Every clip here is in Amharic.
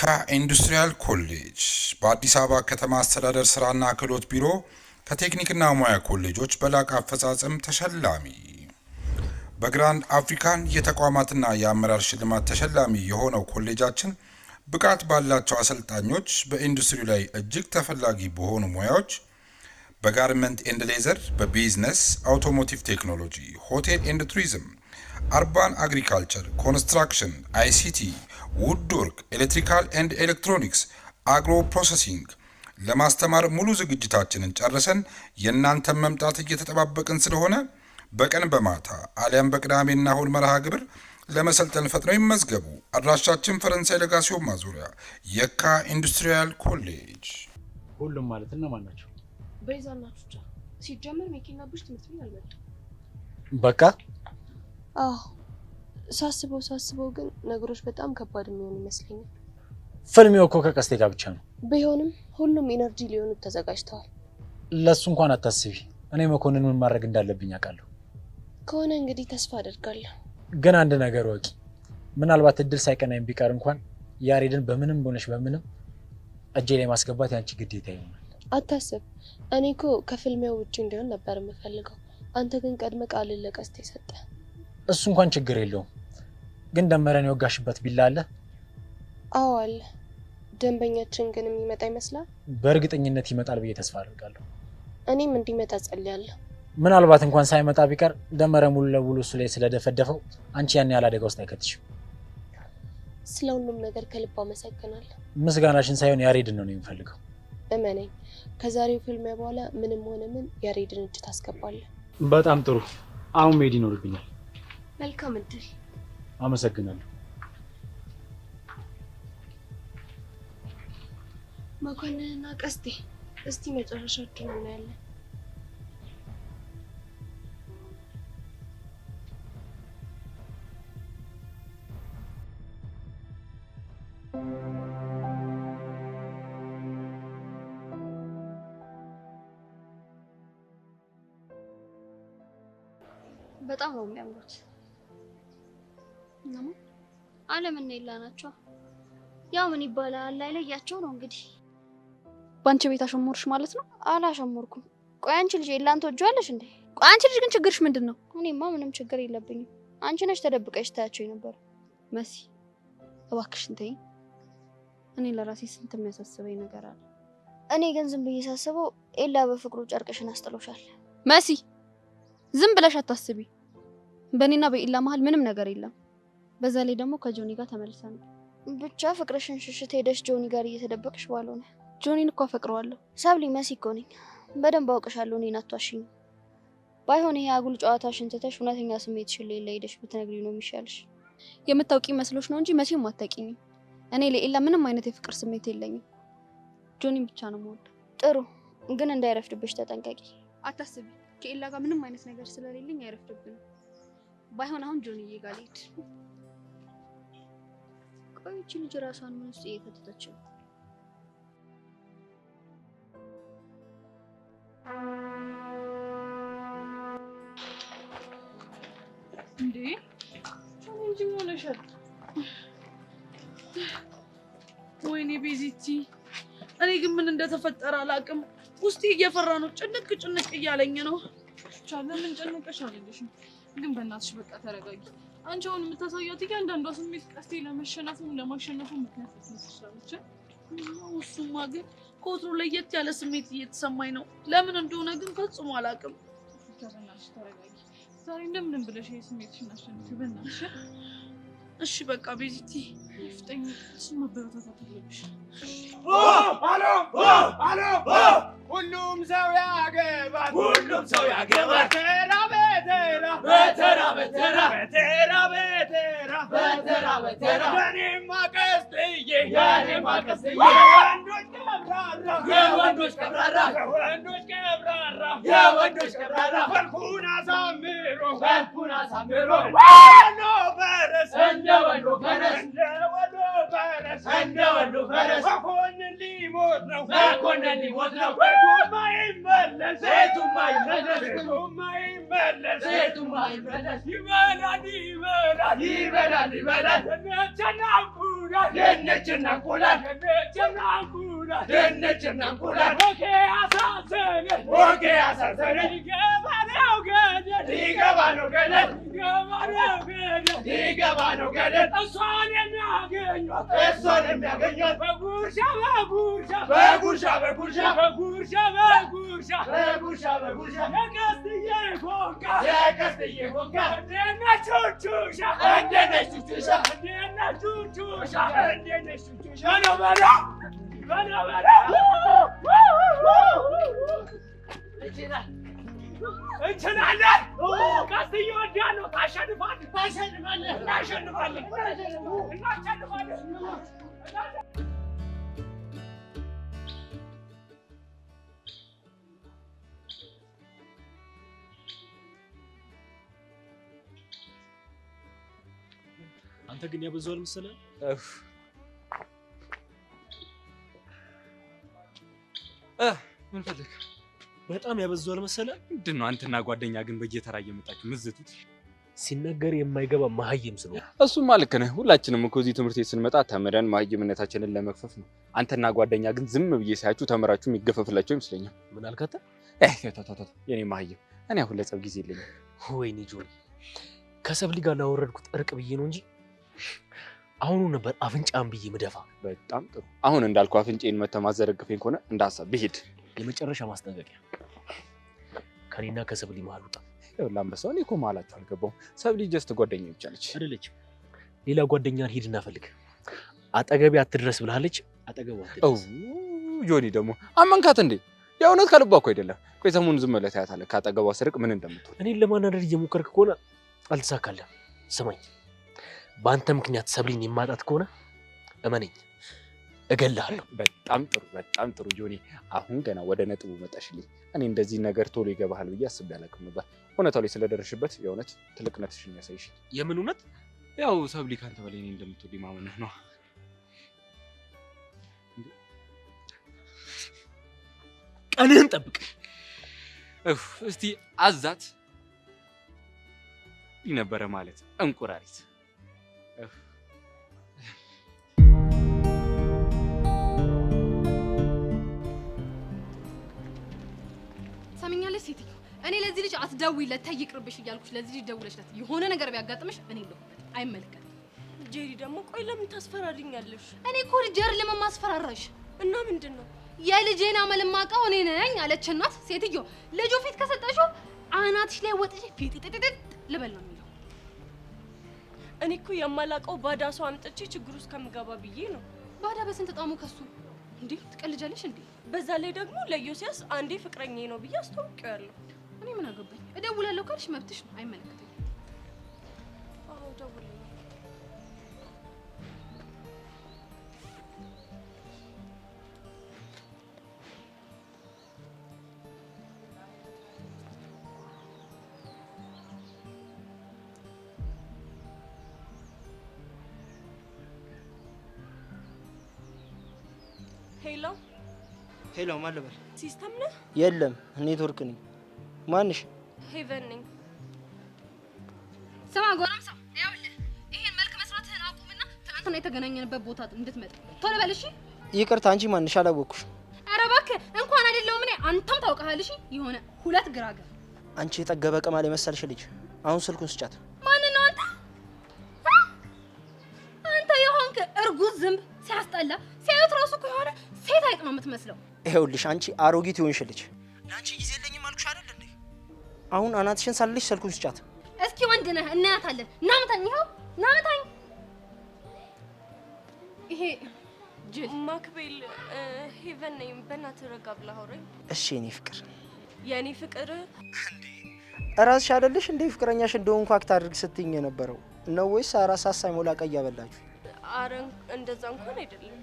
የካ ኢንዱስትሪያል ኮሌጅ በአዲስ አበባ ከተማ አስተዳደር ስራና ክህሎት ቢሮ ከቴክኒክና ሙያ ኮሌጆች በላቀ አፈጻጸም ተሸላሚ። በግራንድ አፍሪካን የተቋማትና የአመራር ሽልማት ተሸላሚ የሆነው ኮሌጃችን ብቃት ባላቸው አሰልጣኞች በኢንዱስትሪው ላይ እጅግ ተፈላጊ በሆኑ ሙያዎች በጋርመንት ኤንድ ሌዘር፣ በቢዝነስ፣ አውቶሞቲቭ ቴክኖሎጂ፣ ሆቴል ኤንድ ቱሪዝም፣ አርባን አግሪካልቸር፣ ኮንስትራክሽን፣ አይሲቲ፣ ውድወርክ፣ ኤሌክትሪካል ኤንድ ኤሌክትሮኒክስ፣ አግሮ ፕሮሰሲንግ ለማስተማር ሙሉ ዝግጅታችንን ጨርሰን የእናንተን መምጣት እየተጠባበቅን ስለሆነ በቀን በማታ አሊያም በቅዳሜና እሁድ መርሃ ግብር ለመሰልጠን ፈጥነው ይመዝገቡ። አድራሻችን ፈረንሳይ ለጋሲዮን ማዞሪያ የካ ኢንዱስትሪያል ኮሌጅ። ሁሉም ማለት እነማን ናቸው? በይዛና ቹቻ ሲጀመር መኪና ብሽ ትምህርት ቤት አልመጣም። በቃ አዎ፣ ሳስበው ግን ነገሮች በጣም ከባድ የሚሆኑ ይመስለኛል። ፍልሚያው እኮ ከቀስቴ ጋር ብቻ ነው። ቢሆንም ሁሉም ኢነርጂ ሊሆኑ ተዘጋጅተዋል። ለሱ እንኳን አታስቢ። እኔ መኮንን ምን ማድረግ እንዳለብኝ አውቃለሁ። ከሆነ እንግዲህ ተስፋ አደርጋለሁ። ግን አንድ ነገር ወቂ፣ ምናልባት እድል ሳይቀናኝ ቢቀር እንኳን ያሬድን በምንም ሆነሽ በምንም እጄ ላይ ማስገባት ያንቺ ግዴታ ይሆናል። አታስብ፣ እኔ እኮ ከፍልሚያው ውጪ እንዲሆን ነበር የምፈልገው። አንተ ግን ቀድመ ቃልን ለቀስቴ ሰጠ። እሱ እንኳን ችግር የለውም። ግን ደመረን የወጋሽበት ቢላ አለ? አዎ አለ። ደንበኛችን ግን የሚመጣ ይመስላል? በእርግጠኝነት ይመጣል ብዬ ተስፋ አደርጋለሁ። እኔም እንዲመጣ ጸልያለሁ። ምናልባት እንኳን ሳይመጣ ቢቀር ደመረ ሙሉ ለሙሉ እሱ ላይ ስለደፈደፈው አንቺ ያን ያህል አደጋ ውስጥ አይከትሽም። ስለ ሁሉም ነገር ከልብ አመሰግናለሁ። ምስጋናሽን ሳይሆን ያሬድን ነው የምፈልገው። እመነኝ፣ ከዛሬው ፍልሚያ በኋላ ምንም ሆነ ምን ያሬድን እጅ ታስገባለህ። በጣም ጥሩ። አሁን መሄድ ይኖርብኛል። መልካም እድል። አመሰግናለሁ። መኮንንና ቀስቴ፣ እስቲ መጨረሻችሁን እናያለን። በጣም ነው የሚያምሩት። ነው አለምና ይላ ናቸው። ያው ምን ይባላል አይለያቸው ነው እንግዲህ። ባንቺ ቤት አሸሞርሽ ማለት ነው? አላሸሞርኩም። ቆይ አንቺ ልጅ ይላን ተወጇለሽ እንዴ? ቆይ አንቺ ልጅ ግን ችግርሽ ምንድነው? እኔማ ምንም ችግር የለብኝም። አንቺ ነሽ ተደብቀሽ ታያቸው ነበር። መሲ እባክሽን ተይኝ። እኔ ለራሴ ስንት የሚያሳስበኝ ነገር አለ። እኔ ግን ዝም ብዬ ሳስበው ኤላ በፍቅሩ ጨርቅሽን አስጥሎሻል። መሲ ዝም ብለሽ አታስቢ። በእኔና በኢላ መሀል ምንም ነገር የለም። በዛ ላይ ደግሞ ከጆኒ ጋር ተመልሰን ብቻ ፍቅርሽን ሽሽት ሄደሽ ጆኒ ጋር እየተደበቅሽ ባልሆነ። ጆኒን እኮ አፈቅረዋለሁ። ሰብሊ መሲ እኮ ነኝ። በደንብ አውቅሻለሁ። እኔን አትዋሽኝ። ባይሆን ይሄ አጉል ጨዋታሽን ትተሽ እውነተኛ ስሜትሽን ሌላ ሄደሽ ብትነግሪ ነው የሚሻልሽ። የምታውቂ መስሎሽ ነው እንጂ መቼም አታውቂኝም። እኔ ለኢላ ምንም አይነት የፍቅር ስሜት የለኝም። ጆኒን ብቻ ነው የምወደው። ጥሩ፣ ግን እንዳይረፍድብሽ ተጠንቀቂ። አታስቢ፣ ከኢላ ጋር ምንም አይነት ነገር ስለሌለኝ አይረፍድብንም። ባይሆን አሁን ጆኒዬ ጋር ልሂድ። ቆይ እቺ ልጅ ራሷን ምን ውስጥ እየከተተች ነው? እንዴ እንጂ ሆነሻል? ወይኔ ቤዚቲ፣ እኔ ግን ምን እንደተፈጠረ አላውቅም። ውስጤ እየፈራ ነው። ጭንቅ እያለኝ ነው። ቻለ ምን ጨነቀሽ አለልሽም። ግን በእናትሽ በቃ ተረጋጊ። አንቺ አሁን የምታሳያት እያንዳንዷ ስሜት ቀስቴ ለመሸነፍም ለማሸነፍም ምክንያት ትመስላለች። እሱማ ግን ከወትሮ ለየት ያለ ስሜት እየተሰማኝ ነው። ለምን እንደሆነ ግን ፈጽሞ አላውቅም። በእናትሽ ተረጋጊ። ዛሬ እንደምንም ብለሽ ስሜትሽን አሸንፊ በእናትሽ። እሺ በቃ ቤዚቲ ይፍጠኝ። እሱ መበረታታት አለብሽ። አሎ ሁሉም ሰው ያገባል፣ ሁሉም ሰው ያገባል። በተራ በተራ የኔማ ቀስትዬ የወንዶች ቀብራራ መልኩን አሳምሮ እንደ ወንዶ ፈረስ መኮንን ሊሞት ነው መኮንን ሊሞት ነው ቤቱማ ይመለስ ቤቱማ ይመለስ ቤቱማ ይመለስ ቤቱማ ይመለስ ይበላል ይበላል ይበላል ይበላል ድንችና እንቁላል ድንችና እንቁላል ድንችና እንቁላል ኦኬ አሳዘነኝ ኦኬ አሳዘነኝ ሊገባ ነው ገደል ሊገባ ነው ገደል እሷን የሚያገኟት በጉርሻ በጉርሻ የቀስትዬ ፎንቃ እንደነች ቹቹሻ ነው በለው እንችላለን ቀስትዬ ወዲያለሁ ታሸንፋለህ እናሸንፋለን አንተ ግን ያበዛው መሰለህ ምን ፈልግ በጣም ያበዛው መሰለህ ምንድነው አንተና ጓደኛ ግን በየተራ እየመጣችሁ ምዝቱት ሲነገር የማይገባ መሀይም ስለሆነ እሱማ ልክ ነህ ሁላችንም እኮ እዚህ ትምህርት ቤት ስንመጣ ተምረን መሀይምነታችንን ለመክፈፍ ነው አንተና ጓደኛ ግን ዝም ብዬ ሳያችሁ ተምራችሁ የሚገፈፍላችሁ ይመስለኛል ምን አልከተ የኔ መሀይም እኔ አሁን ለጸብ ጊዜ የለኝም ወይኔ ጆኒ ከሰብሊ ጋር ላወረድኩት እርቅ ብዬ ነው እንጂ አሁኑ ነበር አፍንጫን ብዬ መደፋ በጣም ጥሩ አሁን እንዳልኩ አፍንጬን መተማዘረግፈኝ ከሆነ እንዳሳብ ብሄድ የመጨረሻ ማስጠንቀቂያ ከኔና ከሰብሊ መሀል ውጣ ለአንበሳው እኔ እኮ መሀላችሁ አልገባሁም ሰብሊ ጀስት ጓደኛ ብቻ ነች አይደለችም ሌላ ጓደኛን ሂድና ፈልግ አጠገቤ አትድረስ ብላለች አጠገቧ አትድረስ ጆኒ ደግሞ አመንካት እንዴ የእውነት ከልቧ እኮ አይደለም ቆይ ሰሞኑን ዝም ብለህ ታያታለህ ካጠገቧ ስርቅ ምን እንደምትሆን እኔን ለማናደድ እየሞከርክ ከሆነ አልተሳካለም ስማኝ በአንተ ምክንያት ሰብሊን የማጣት ከሆነ እመነኝ እገልሃለሁ በጣም ጥሩ ጆኒ አሁን ገና ወደ ነጥቡ መጣሽልኝ እኔ እንደዚህ ነገር ቶሎ ይገባሃል ብዬ አስቤ አላውቅም ነበር እውነታው ላይ ስለደረሽበት የእውነት ትልቅነትሽን ያሳይሽ የምን እውነት ያው ሰብሊ ካንተ በላይ እኔ እንደምትወድ ማመንህ ነው ቀንህን ጠብቅ እስቲ አዛት ይነበረ ማለት እንቁራሪት ሰምኛለሽ ሴትዮ እኔ ለዚህ ልጅ አትደውይለት ተይቅርብሽ እያልኩሽ ለዚህ ልጅ ደውለሽለት የሆነ ነገር ቢያጋጥምሽ እኔ ለሁበት አይመለከትም ጄሪ ደግሞ ቆይ ለምን ታስፈራሪኛለሽ እኔ እኮ ልጅር ለማስፈራራሽ እና ምንድነው የልጄን አመል ማቀው እኔ ነኝ አለች እናት ሴትዮ ልጁ ፊት ከሰጠሽው አናትሽ ላይ ወጥሽ ፊት ልበል ነው የሚለው እኔ እኮ የማላቀው ባዳ ሰው አምጥቼ ችግር ውስጥ ከምገባ ብዬ ነው ባዳ በስንት ጣሙ ከሱ እንዴ ትቀልጃለሽ እንዴ በዛ ላይ ደግሞ ለዮሲያስ አንዴ ፍቅረኛዬ ነው ብዬ አስተዋውቀዋለሁ እኔ ምን አገባኝ እደውላለሁ ካልሽ መብትሽ ነው አይመለከተኝም አዎ ደውልልኝ ሄሎ ማን ልበል? ሲስተም ነህ? የለም ኔትወርክ ነኝ። ማንሽ? ሄቨን ነኝ። ስማ ጎረምሳ፣ ይኸውልህ ይሄን መልክ መስራትህን አቁምና ትናንትና የተገናኘንበት ቦታ እንድትመጣ ቶሎ በል እሺ። ይቅርታ አንቺ ማንሽ? አላወኩሽ። ኧረ እባክህ እንኳን አይደለሁም እኔ አንተም ታውቀሃል። እሺ የሆነ ሁለት ግራገር አንቺ የጠገበ ቅማል የመሰልሽ ልጅ አሁን ስልኩን ስጫት። ማን ነው አንተ? አንተ የሆንክ እርጉዝ ዝንብ ሲያስጠላ ሲያዩት ራሱ እኮ የሆነ ሴት አይጥ ነው የምትመስለው። ይኸውልሽ አንቺ አሮጊት ይሆንሽ ልጅ ለአንቺ ጊዜ የለኝም አልኩሽ አይደል እንዴ? አሁን አናትሽን ሳልልሽ ስልኩን ስጫት። እስኪ ወንድ ነህ እናያታለን። ናምታኝ ይኸው ናምታኝ። ይሄ ማክቤል ሄቨን ነኝ። በእናትህ ረጋ ብለህ አውራኝ እሺ። የኔ ፍቅር የኔ ፍቅር እንዴ እራስሽ አይደለሽ እንዴ ፍቅረኛሽ እንደሆንኩ አክት አድርግ ስትይኝ የነበረው ነው ወይስ አራስ ሳይሞላ ቀይ አበላችሁ? አረ እንደዛ እንኳን አይደለም።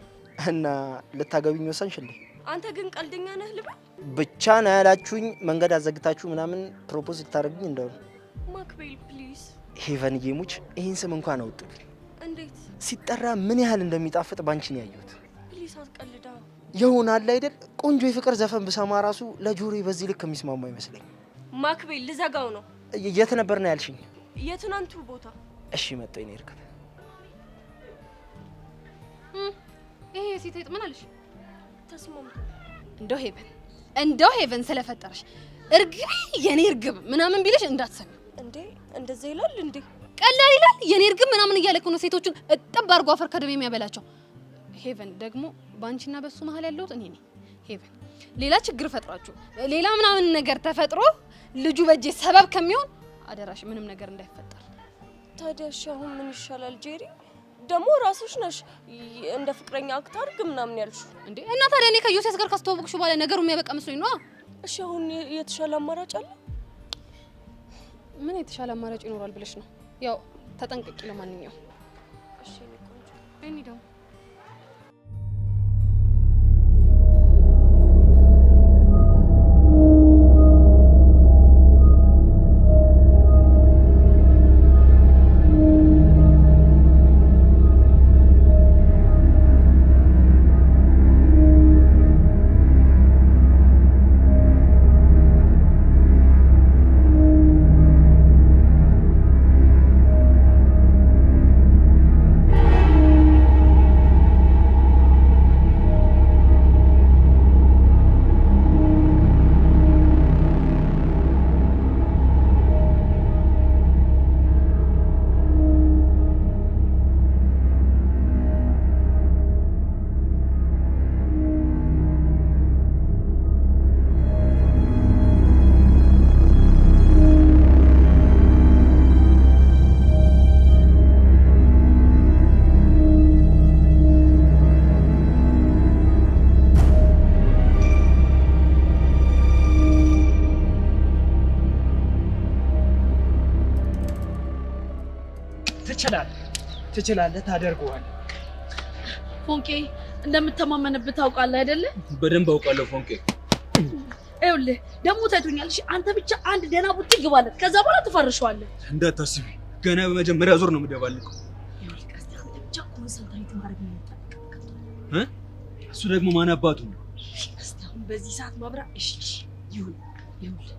እና ልታገቢኝ ወሰንሽ እንዴ? አንተ ግን ቀልደኛ ነህ ልበል? ብቻ ነው ያላችሁኝ መንገድ አዘግታችሁ ምናምን ፕሮፖዝ ልታደርግኝ እንደሆነ። ማክቤል ፕሊዝ። ሄቨን እየሙች ይህን ስም እንኳን አውጡልኝ። እንዴት ሲጠራ ምን ያህል እንደሚጣፍጥ ባንቺ ነው ያየሁት። ፕሊዝ አትቀልዳ። ይሆናል አይደል? ቆንጆ የፍቅር ዘፈን ብሰማ ራሱ ለጆሮዬ በዚህ ልክ የሚስማማ አይመስለኝ። ማክቤል ልዘጋው ነው። የት ነበር ነው ያልሽኝ? የትናንቱ ቦታ። እሺ መጣሁ እኔ እርግብ። ይሄ የሴት አይጥ ምን አለሽ? ተስማምቶ እንደው ሄቨን ስለፈጠረሽ እርግብ የኔ እርግብ ምናምን ቢልሽ እንዳትሰሚ። እንዴ እንደዛ ይላል እንዴ? ቀላል ይላል። የኔ እርግብ ምናምን እያለ እኮ ነው ሴቶቹን እጥብ አድርጎ አፈር ከደም የሚያበላቸው። ሄቨን ደግሞ ባንቺና በሱ መሀል ያለሁት እኔ ነኝ። ሄቨን ሌላ ችግር ፈጥራችሁ ሌላ ምናምን ነገር ተፈጥሮ ልጁ በእጄ ሰበብ ከሚሆን አደራሽ ምንም ነገር እንዳይፈጠር። ታዲያ እሺ አሁን ምን ይሻላል ጄሪ? ደግሞ ራስሽ ነሽ እንደ ፍቅረኛ አክት አድርግ ምናምን ያልሽው እንዴ? እና ታዲያ እኔ ከዮሴስ ጋር ካስተዋወቅሽ በኋላ ነገሩ የሚያበቃ መስሎኝ ነው። እሺ አሁን የተሻለ አማራጭ አለ? ምን የተሻለ አማራጭ ይኖራል ብለሽ ነው? ያው ተጠንቀቂ። ለማንኛውም እሺ እኔ ቆንጆ እኔ ደግሞ ትችላለህ፣ ታደርገዋለህ። ፎንቄ እንደምተማመንብህ ታውቃለህ አይደለ? በደንብ አውቃለሁ ፎንቄ። ይኸውልህ ደግሞ ታይቶኛል። እሺ አንተ ብቻ አንድ ደህና ቡጢ ግባለት፣ ከዛ በኋላ ትፈርሸዋለህ። እንዳታስቢ፣ ገና በመጀመሪያ ዙር ነው የምደባልቀው። እሱ ደግሞ ማን አባቱ ነው? እስቲ አሁን በዚህ ሰዓት ማብራ። እሺ ይሁን። ይኸውልህ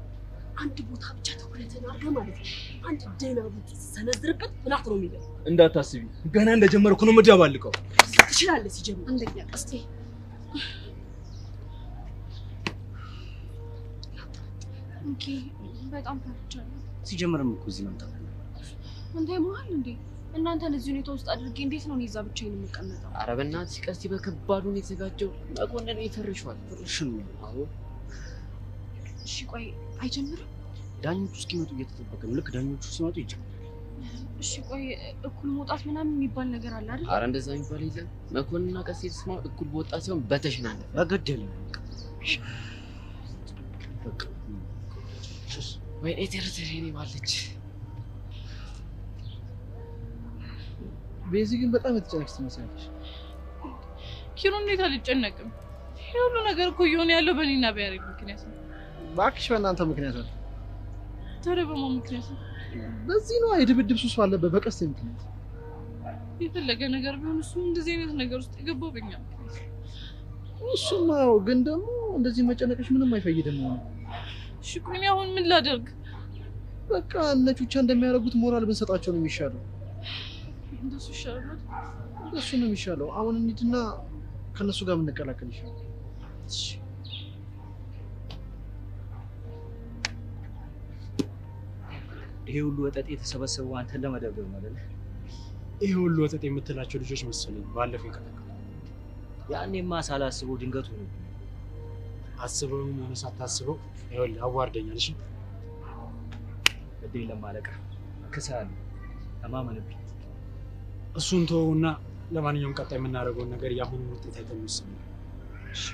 አንድ ቦታ ብቻ ትኩረትን አድርገህ ማለት ነው። አንድ ደህና ቡጢ ሰነዝርበት ብላት ነው የሚለው። እንዳታስቢ፣ ገና እንደጀመርኩ ነው የምደባልቀው። ትችላለህ። ሲጀምር አንደኛ ቀስቴ ኦኬ። በጣም ፈርቻለሁ። ሲጀምርም እኮ እዚህ መምጣት አንተ ይሞሃል እንዴ? እናንተን እዚህ ሁኔታ ውስጥ አድርጌ እንዴት ነው እዛ ብቻዬን የምቀመጠው? ኧረ በእናትሽ ቀስቲ፣ በከባዱ ነው የተዘጋጀው። መኮንን ይፈርሻል። ፍርሽን አዎ። እሺ ቆይ አይጀምርም? ዳኞቹ እስኪመጡ እየተጠበቀ ነው። ልክ ዳኞቹ ሲመጡ ይጀምራል። እሺ ቆይ እኩል መውጣት ምናምን የሚባል ነገር አለ አይደል? ኧረ እንደዛ የሚባል የለም። መኮንንና ቀስቲ ተስማሙ። እኩል በወጣ ሲሆን በተሽናለ በገደለ በቃ ወይ ኤተርተሪ ነው ባለች። ቤዚ ግን በጣም የተጨነቅሽ ትመስላለሽ። ኪሩ እንዴት አልጨነቅም? ይሄ ሁሉ ነገር እኮ እየሆነ ያለው በእኔና በያሬድ ምክንያት ነው። እባክሽ በእናንተ ምክንያት ነው። ታዲያ በማን ምክንያት ነው? በዚህ ነው የድብድብ ሱስ ባለበት በቀስቴ ምክንያት። የፈለገ ነገር ቢሆን እሱም እንደዚህ አይነት ነገር ውስጥ የገባው በእኛ ምክንያት። እሱማ ያው ግን ደግሞ እንደዚህ መጨነቅሽ ምንም አይፈይድም ነው። እሺ ቆይ እኔ አሁን ምን ላደርግ? በቃ እነ ቹቻ እንደሚያደርጉት ሞራል ብንሰጣቸው ነው የሚሻለው። እንደሱ ይሻላል። እንደሱ ነው የሚሻለው። አሁን እንሂድና ከነሱ ጋር የምንቀላቀል ይሻላል። እሺ ይሄ ሁሉ ወጠጤ የተሰበሰበው አንተን ለመደብደብ ነው አይደል? ይሄ ሁሉ ወጠጤ የምትላቸው ልጆች መሰለኝ ባለፈው ይከተከሉ። ያኔማ ሳላስበው ድንገት ሆነ። አስበውም ሆነ ሳታስበው ይኸውልህ አዋርደኛል። እሺ እዴ ለማለቀ ከሳለ ተማመንብኝ። እሱን ተወውና ለማንኛውም ቀጣይ የምናደርገውን ነገር ያሁኑ ውጤት አይተን እንወስን። እሺ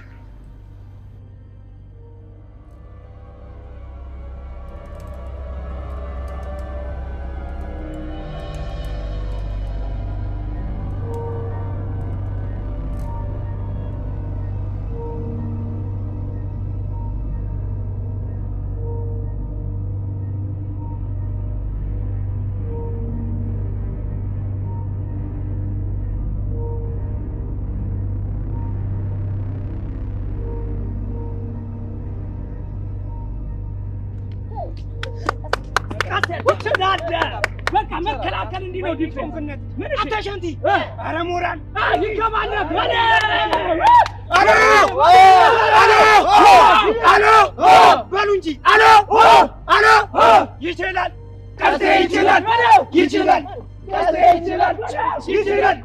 በቃ መከላከል እንዲህ ነው ዲፌንስ። ምን አታሻንቲ? ኧረ ሞራል ይገባል። አሎ በሉ እንጂ አሎ ይችላል። ቀስቴ ይችላል። ይችላል። ቀስቴ ይችላል። ይችላል።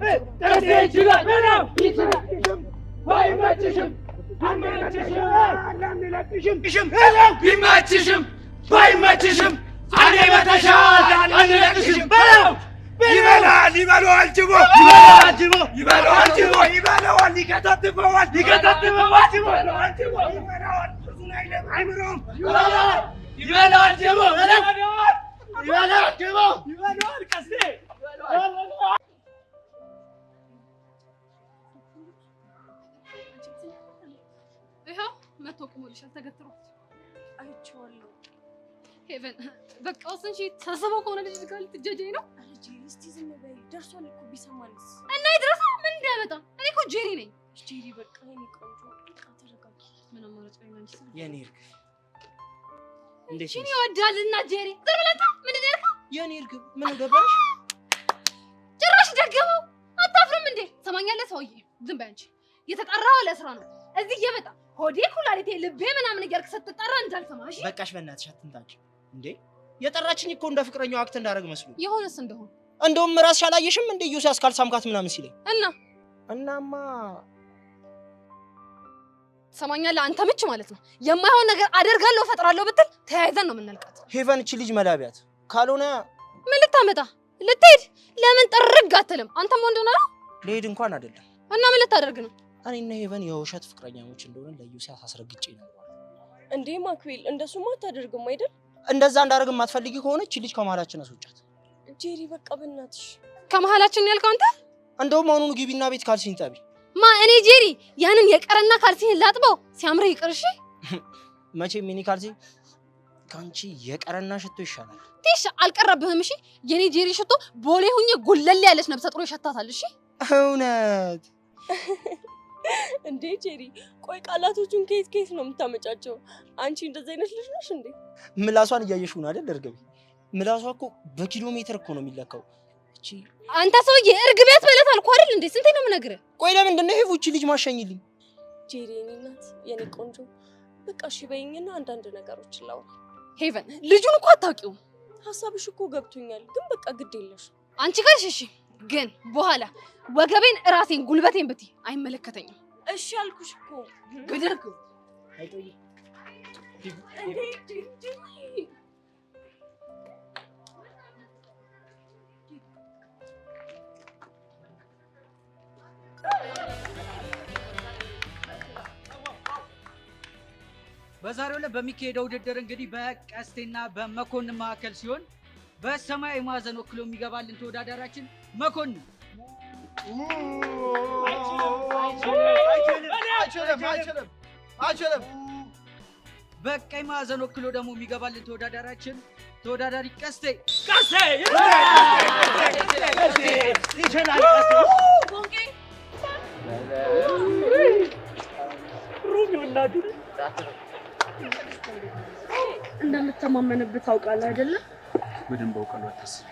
ቀስቴ ይችላል። ባይመችሽም ቢመችሽም ባይመችሽም አንዴ መተሻል አንለቅሽም በለው። ይበላል ይበላዋል ጅቦ ይበላዋል ጅቦ ይበላዋል ጅቦ ይበላዋል ይከታትፈዋል ይከታትፈዋል ይበላዋል ጅቦ ይበላዋል ብዙን አይለም አይምሮም ይበላዋል ይበላዋል ጅቦ ይበላዋል ጅቦ ይበላዋል ቀስቴ ይኸው መቶ ቁሞልሻል ተገትሮ አይቼዋለሁ። ሄቨን በቃ ወስንሽ ተሰበው ከሆነ ልጅ ጋር ልትጀጀኝ ነው። ጄሪ እስቲ ዝም በይ። ደርሷል እኮ ቢሰማንስ? እና ይድረሳ ምን እንዳያመጣ? እኔ እኮ ጄሪ ነኝ። ጄሪ በቃ የኔ ቆንጆ በቃ ተረጋጊ። ምን አማራጭ ነው አንቺ? የኔ እርግብ እንዴት ነሽ? ይወዳልና ጄሪ ዝርብለታ ምን እንደልከው? የኔ እርግብ ምን ገባሽ? ጭራሽ ደገመው። አታፍርም እንዴ? ሰማኛለህ ሰውዬ፣ ዝም በይ አንቺ። የተጠራው ለስራ ነው። እዚህ እየመጣ ሆዴ ኩላሊቴ ልቤ ምናምን እያልክ ስትጠራ እንዳልሰማሽ። በቃሽ በእናትሽ አትንጣጭ እንዴ። የጠራችኝ እኮ እንደ ፍቅረኛው አክት እንዳደረግ መስሎ። የሆነስ እንደሆነ እንደውም ራስሽ አላየሽም እንደ ዩሲያስ ካልሳምካት ምናምን ሲለኝ እናማ ሰማኛለህ አንተ ምች ማለት ነው። የማይሆን ነገር አደርጋለሁ ፈጥራለሁ ብትል ተያይዘን ነው የምንልቃት። ሄቨን እቺ ልጅ መላቢያት ካልሆነ ምን ልታመጣ ልትሄድ? ለምን ጥርግ አትልም? አንተም ወንድ ነህ። ልሄድ እንኳን አይደለም እና ምን ልታደርግ ነው? እኔና ሄቨን የውሸት ፍቅረኛሞች እንደሆነ ለዩሲያስ አስረግጬ ነበር። እንዴ ማክቤል እንደሱማ አታደርግም አይደል? እንደዛ እንዳደርግ የማትፈልጊ ከሆነ እቺ ልጅ ከመሀላችን አስወጫት። ጄሪ በቃ በእናትሽ ከመሀላችን ያልከው አንተ? እንደውም አሁኑኑ ግቢና ቤት ካልሲኝ ጠቢ። እኔ ጄሪ ያንን የቀረና ካልሲኝ ላጥበው ሲያምር ይቅር። እሺ መቼም ሚኒ ካልሲ ካንቺ የቀረና ሽቶ ይሻላል። ትሽ አልቀረብህም። እሺ የኔ ጄሪ ሽቶ ቦሌ ሁኜ ጉለል ያለች ነብሰ ጥሩ ይሸታታል። እሺ እውነት እንዴ ጄሪ ቆይ ቃላቶቹን ከየት ነው የምታመጫቸው? አንቺ እንደዚህ አይነት ልጅ ነሽ እንዴ? ምላሷን እያየሽ ነው አይደል? እርግብ ምላሷ እኮ በኪሎ ሜትር እኮ ነው የሚለካው። እቺ አንተ ሰውዬ እርግብ ያስበለታል እኮ አይደል እንዴ? ስንቴ ነው የምነግርህ? ቆይ ለምንድን ነው ሄቭ እቺ ልጅ ማሸኝልኝ? ጄሪ የኔ እናት የኔ ቆንጆ በቃ እሺ በይኝና አንዳንድ ነገሮች ላውራ። ሄቨን ልጁን እኮ አታውቂውም። ሀሳብሽ እኮ ገብቶኛል፣ ግን በቃ ግድ የለሽ አንቺ ጋር እሺ። ግን በኋላ ወገቤን ራሴን ጉልበቴን ብትይ አይመለከተኝም። እሺ አልኩሽ እኮ ግድርግ አይቆይ በዛሬው ዕለት በሚካሄደው ውድድር እንግዲህ በቀስቴና በመኮንን መካከል ሲሆን በሰማያዊ ማዕዘን ወክሎ የሚገባልን ተወዳዳሪያችን መኮንን አይችልም። በቀይ ማዕዘን ወክሎ ደግሞ የሚገባልን ተወዳዳሪያችን ተወዳዳሪ ቀስቴ ይችላል። እንደምተማመንበት ታውቃለህ አይደለ? በደንብ አውቃለሁ። አታስቢ።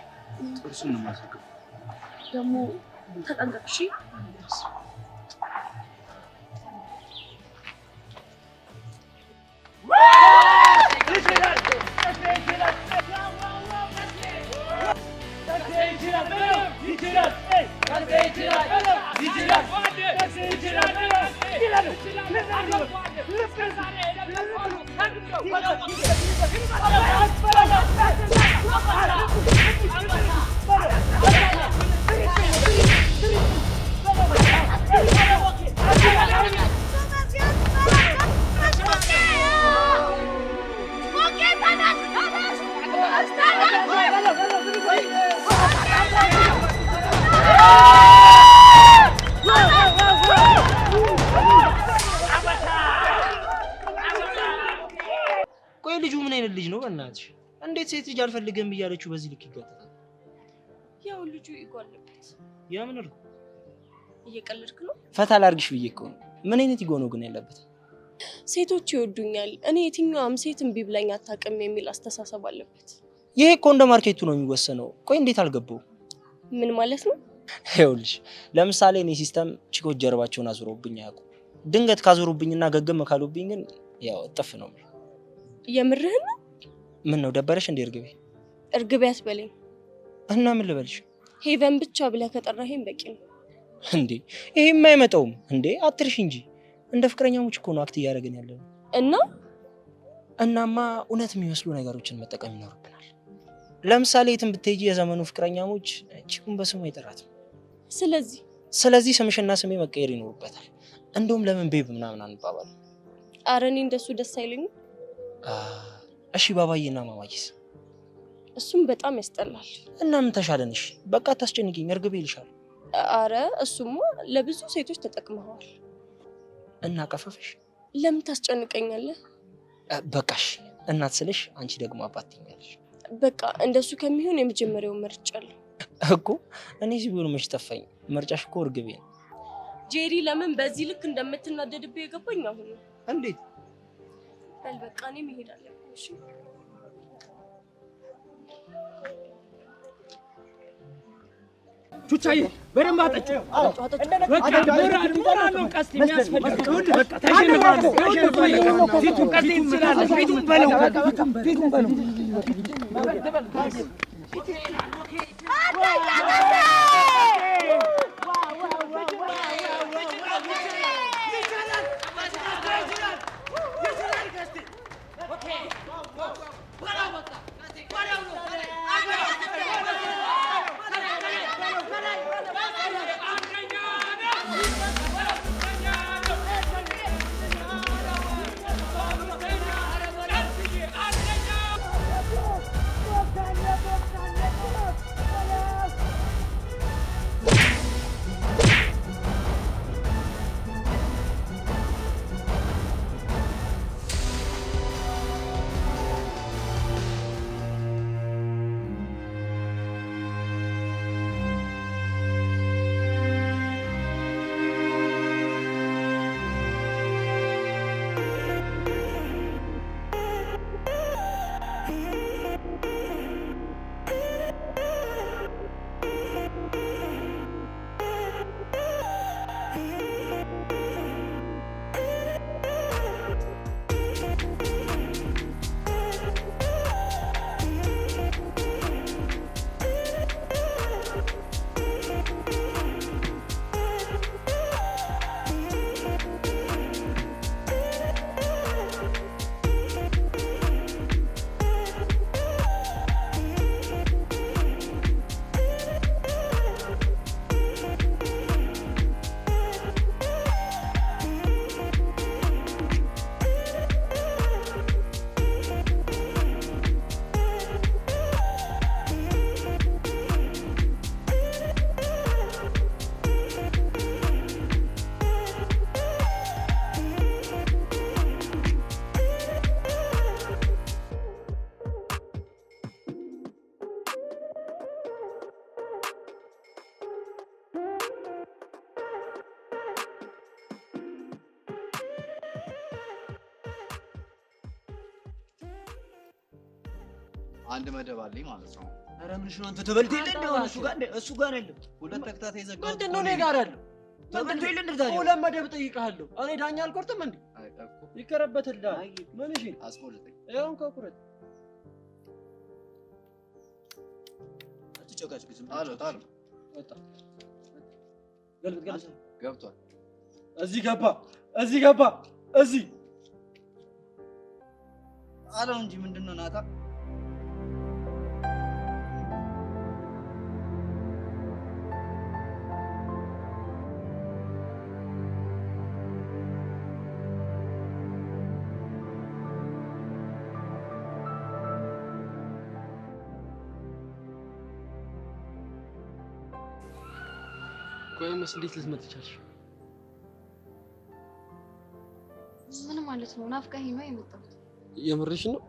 ጥርሱን ነው የማስገባው። ደግሞ ተጠንቀቅ እሺ። ቆይ ልጁ ምን አይነት ልጅ ነው በእናትሽ? እንዴት ሴት ልጅ አልፈልግም እያለችው በዚህ ልክ ይጋጠጣል? ያው ልጁ ይጓለበት። የምን ነው? እየቀለድክ ነው? ፈታ ላርግሽ ብዬ እኮ ነው። ምን አይነት ይጎ ነው ግን ያለበት? ሴቶች ይወዱኛል፣ እኔ የትኛውም ሴት እምቢ ብላኝ አታውቅም የሚል አስተሳሰብ አለበት። ይሄ እኮ እንደ ማርኬቱ ነው የሚወሰነው። ቆይ እንዴት አልገባው? ምን ማለት ነው? ይኸውልሽ ለምሳሌ እኔ ሲስተም ቺኮች ጀርባቸውን አዙረውብኝ አያውቁም። ድንገት ካዞሩብኝና ገገም ካሉብኝ ግን ያው ጥፍ ነው። የምርህን ነው? ምን ነው ደበረሽ እንዴ እርግቤ? እርግቤ አትበለኝ። እና ምን ልበልሽ? ሄቨን ብቻ ብለህ ከጠራኸኝ በቂ ነው። እንዴ ይሄማ አይመጣውም እንዴ አትርሽ እንጂ እንደ ፍቅረኛሞች እኮ ነው አክት እያደረግን ያለነው። እናማ እውነት የሚመስሉ ነገሮችን መጠቀም ይኖርብናል። ለምሳሌ የትም ብትሄጂ የዘመኑ ፍቅረኛሞች ቺኩን በስሙ አይጠራትም። ስለዚህ ስምሽና ስሜ መቀየር ይኖርበታል። እንደውም ለምን ቤብ ምናምን አንባባል? ኧረ እኔ እንደሱ ደስ አይለኝም። እሺ ባባዬና ማማዬስ? እሱም በጣም ያስጠላል። እና ምን ተሻለንሽ? በቃ አታስጨንቂኝ እርግቤ ይልሻል። አረ እሱማ ለብዙ ሴቶች ተጠቅመዋል። እና ቀፈፈሽ? ለምን ታስጨንቀኛለህ? በቃሽ እናት ስልሽ አንቺ ደግሞ አባት ትኛለሽ። በቃ እንደሱ ከሚሆን የመጀመሪያውን መርጫለሁ እኮ። እኔ ሲሆን መች ጠፋኝ። ምርጫሽ እኮ እርግቤ ነው። ጄሪ ለምን በዚህ ልክ እንደምትናደድብህ የገባኝ አሁን ነው። እንዴት? በል በቃ እኔ መሄድ አለብኝ። እሺ ቹቻዬ በደንብ አጠጪው። በቃ ሞራል ነው ቀስት የሚያስፈልገው። በቃ ተሸንፋለህ። ፊቱን ቀስት ይችላል። ፊቱን በለው ፊቱን በለው። አንድ መደብ አለኝ ማለት ነው። ኧረ ምንሽ ነው አንተ ተበልተህ የለ እንደው እሱ ጋር ነው። ሁለት ተከታታይ ዘጋው። ምንድን ነው እኔ ጋር ያለው? ተበልተህ የለ እንደዛ ሁለት መደብ ጠይቀሃለሁ። እኔ ዳኛ አልቆርጥም እንዴ? ይከረበትልሃል። ምን እሺ አስቆልጠኝ። ይሄን ከኩረት አትጨቃጭቅ። ዝም አሎ ወጣ ገልብጥ ገብቷል። እዚህ ገባ እዚህ አለው እንጂ ምንድነው ናታ? ቆይስ እንዴት ልትመጪ ቻልሽ? ምን ማለት ነው? ናፍቀኸኝ ነው የመጣሁት። የምርሽ ነው?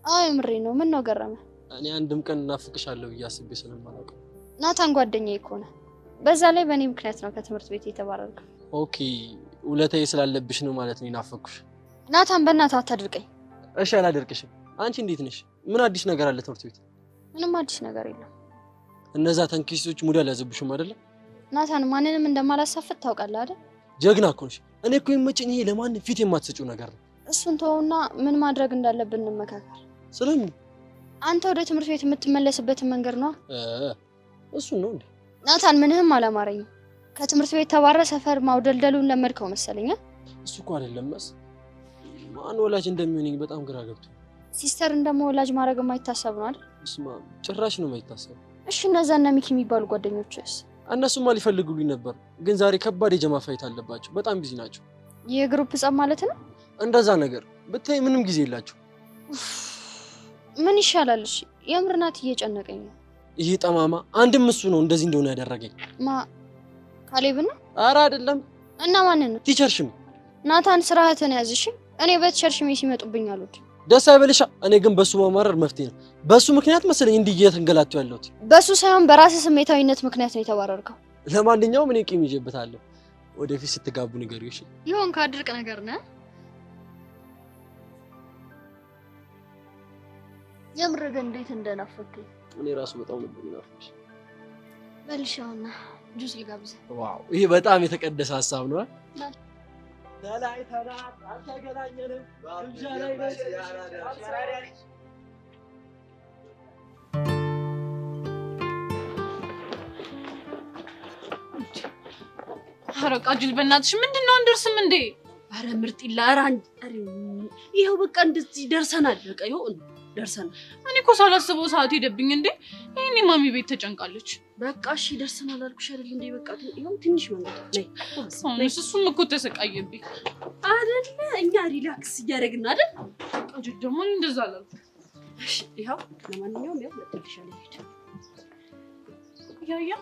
አዎ የምሬ ነው። ምን ነው ገረመ? እኔ አንድም ቀን እናፍቅሻለሁ እያስቤ ስለማላውቅ። ናታን ጓደኛዬ እኮ ነው። በዛ ላይ በእኔ ምክንያት ነው ከትምህርት ቤት የተባረርከው። ኦኬ ውለታዬ ስላለብሽ ነው ማለት ነው ናፈቅኩሽ? ናታን በእናትህ አታድርቀኝ። እሺ አላደርቅሽም። አንቺ እንዴት ነሽ? ምን አዲስ ነገር አለ ትምህርት ቤት? ምንም አዲስ ነገር የለም። እነዛ ተንኪሶች ሙድ አልያዘብሽም አይደለ? ናታን ማንንም እንደማላሳፍጥ ታውቃለህ አይደል? ጀግና እኮ ነሽ። እኔ እኮ የመጨኝ ይሄ ለማንም ፊት የማትሰጪው ነገር ነው። እሱን ተውና ምን ማድረግ እንዳለብን እንመካከር። ስለምን? አንተ ወደ ትምህርት ቤት የምትመለስበትን መንገድ ነው። እሱን ነው እንዴ? ናታን ምንህም አላማረኝም። ከትምህርት ቤት ተባረ ሰፈር ማውደልደሉን ለመድከው መሰለኝ። እሱ እኮ አይደለም መስ ማን ወላጅ እንደሚሆነኝ በጣም ግራ ገብቶ። ሲስተር እንደሞ ወላጅ ማድረግ የማይታሰብ ነው አይደል? እስማ ጭራሽ ነው የማይታሰብ። እሺ እነዛ እነ ሚኪ የሚባሉ ጓደኞችስ? እነሱማ ሊፈልጉልኝ ነበር፣ ግን ዛሬ ከባድ የጀማ ፋይት አለባቸው። በጣም ቢዚ ናቸው። የግሩፕ ጸብ ማለት ነው? እንደዛ ነገር ብታይ ምንም ጊዜ የላቸው። ምን ይሻላል? እሺ የምር ናት እየጨነቀኝ ነው። ይሄ ጠማማ አንድም እሱ ነው እንደዚህ እንደሆነ ያደረገኝ። ካሌብ ነው? ኧረ አይደለም። እና ማንን ነው? ቲቸር ሽሚ። ናታን ስርዓትን ያዝ እሺ። እኔ በቲቸር ሽሚ ሲመጡብኝ አሉት። ደስ አይበልሻ። እኔ ግን በሱ ማማረር መፍትሄ ነው። በሱ ምክንያት መሰለኝ እንዲህ እየተንገላቱ ያለሁት። በሱ ሳይሆን በራስ ስሜታዊነት ምክንያት ነው የተባረርከው። ለማንኛውም እኔ ቂም ይዤበታለሁ። ወደፊት ስትጋቡ ንገሪው እሺ? ይሁን ካድርቅ ነገር ነህ። የምር ግን እንዴት እንደናፈከኝ። እኔ ራሱ በጣም ነበር ናፍቆሽ። በልሻውና ጁስ ልጋብዝ። ዋው ይሄ በጣም የተቀደሰ ሐሳብ ነው። ተላይተናል፣ አልተገናኘንም። ግብዣ ላይ ነን። ኧረ ቃጅል በእናትሽ ምንድነው? አንደርስም እንዴ? ኧረ ምርጢላ ይኸው በቃ እንደዚህ ደርሰናል። በቃ ይኸው ደርሰናል። እኔ እኮ ሳላስበው ሰዓት ሄደብኝ እንዴ። ይሄኔ ማሚ ቤት ተጨንቃለች። በቃ እሺ ደርሰናል አልኩሽ አይደል እንዴ? በቃ ይኸው ትንሽ መንገድ ላይ እሱም እኮ ተሰቃየብኝ አይደለ? እኛ ሪላክስ እያደረግን አይደል? ቃጅል ደግሞ እንደዛ አላልኩም። እሺ ይኸው ለማንኛውም ያው መጥልሻለሁ። ሄድ ያያ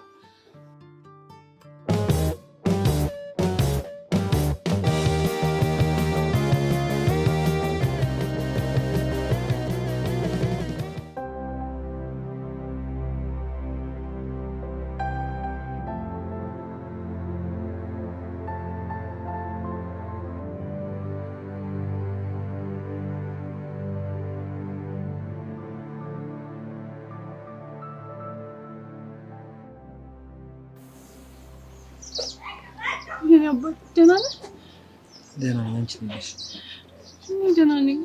የኔ አባት ደህና ነህ? ደህና ነኝ። አንቺ ነሽ? እኔ ደህና ነኝ።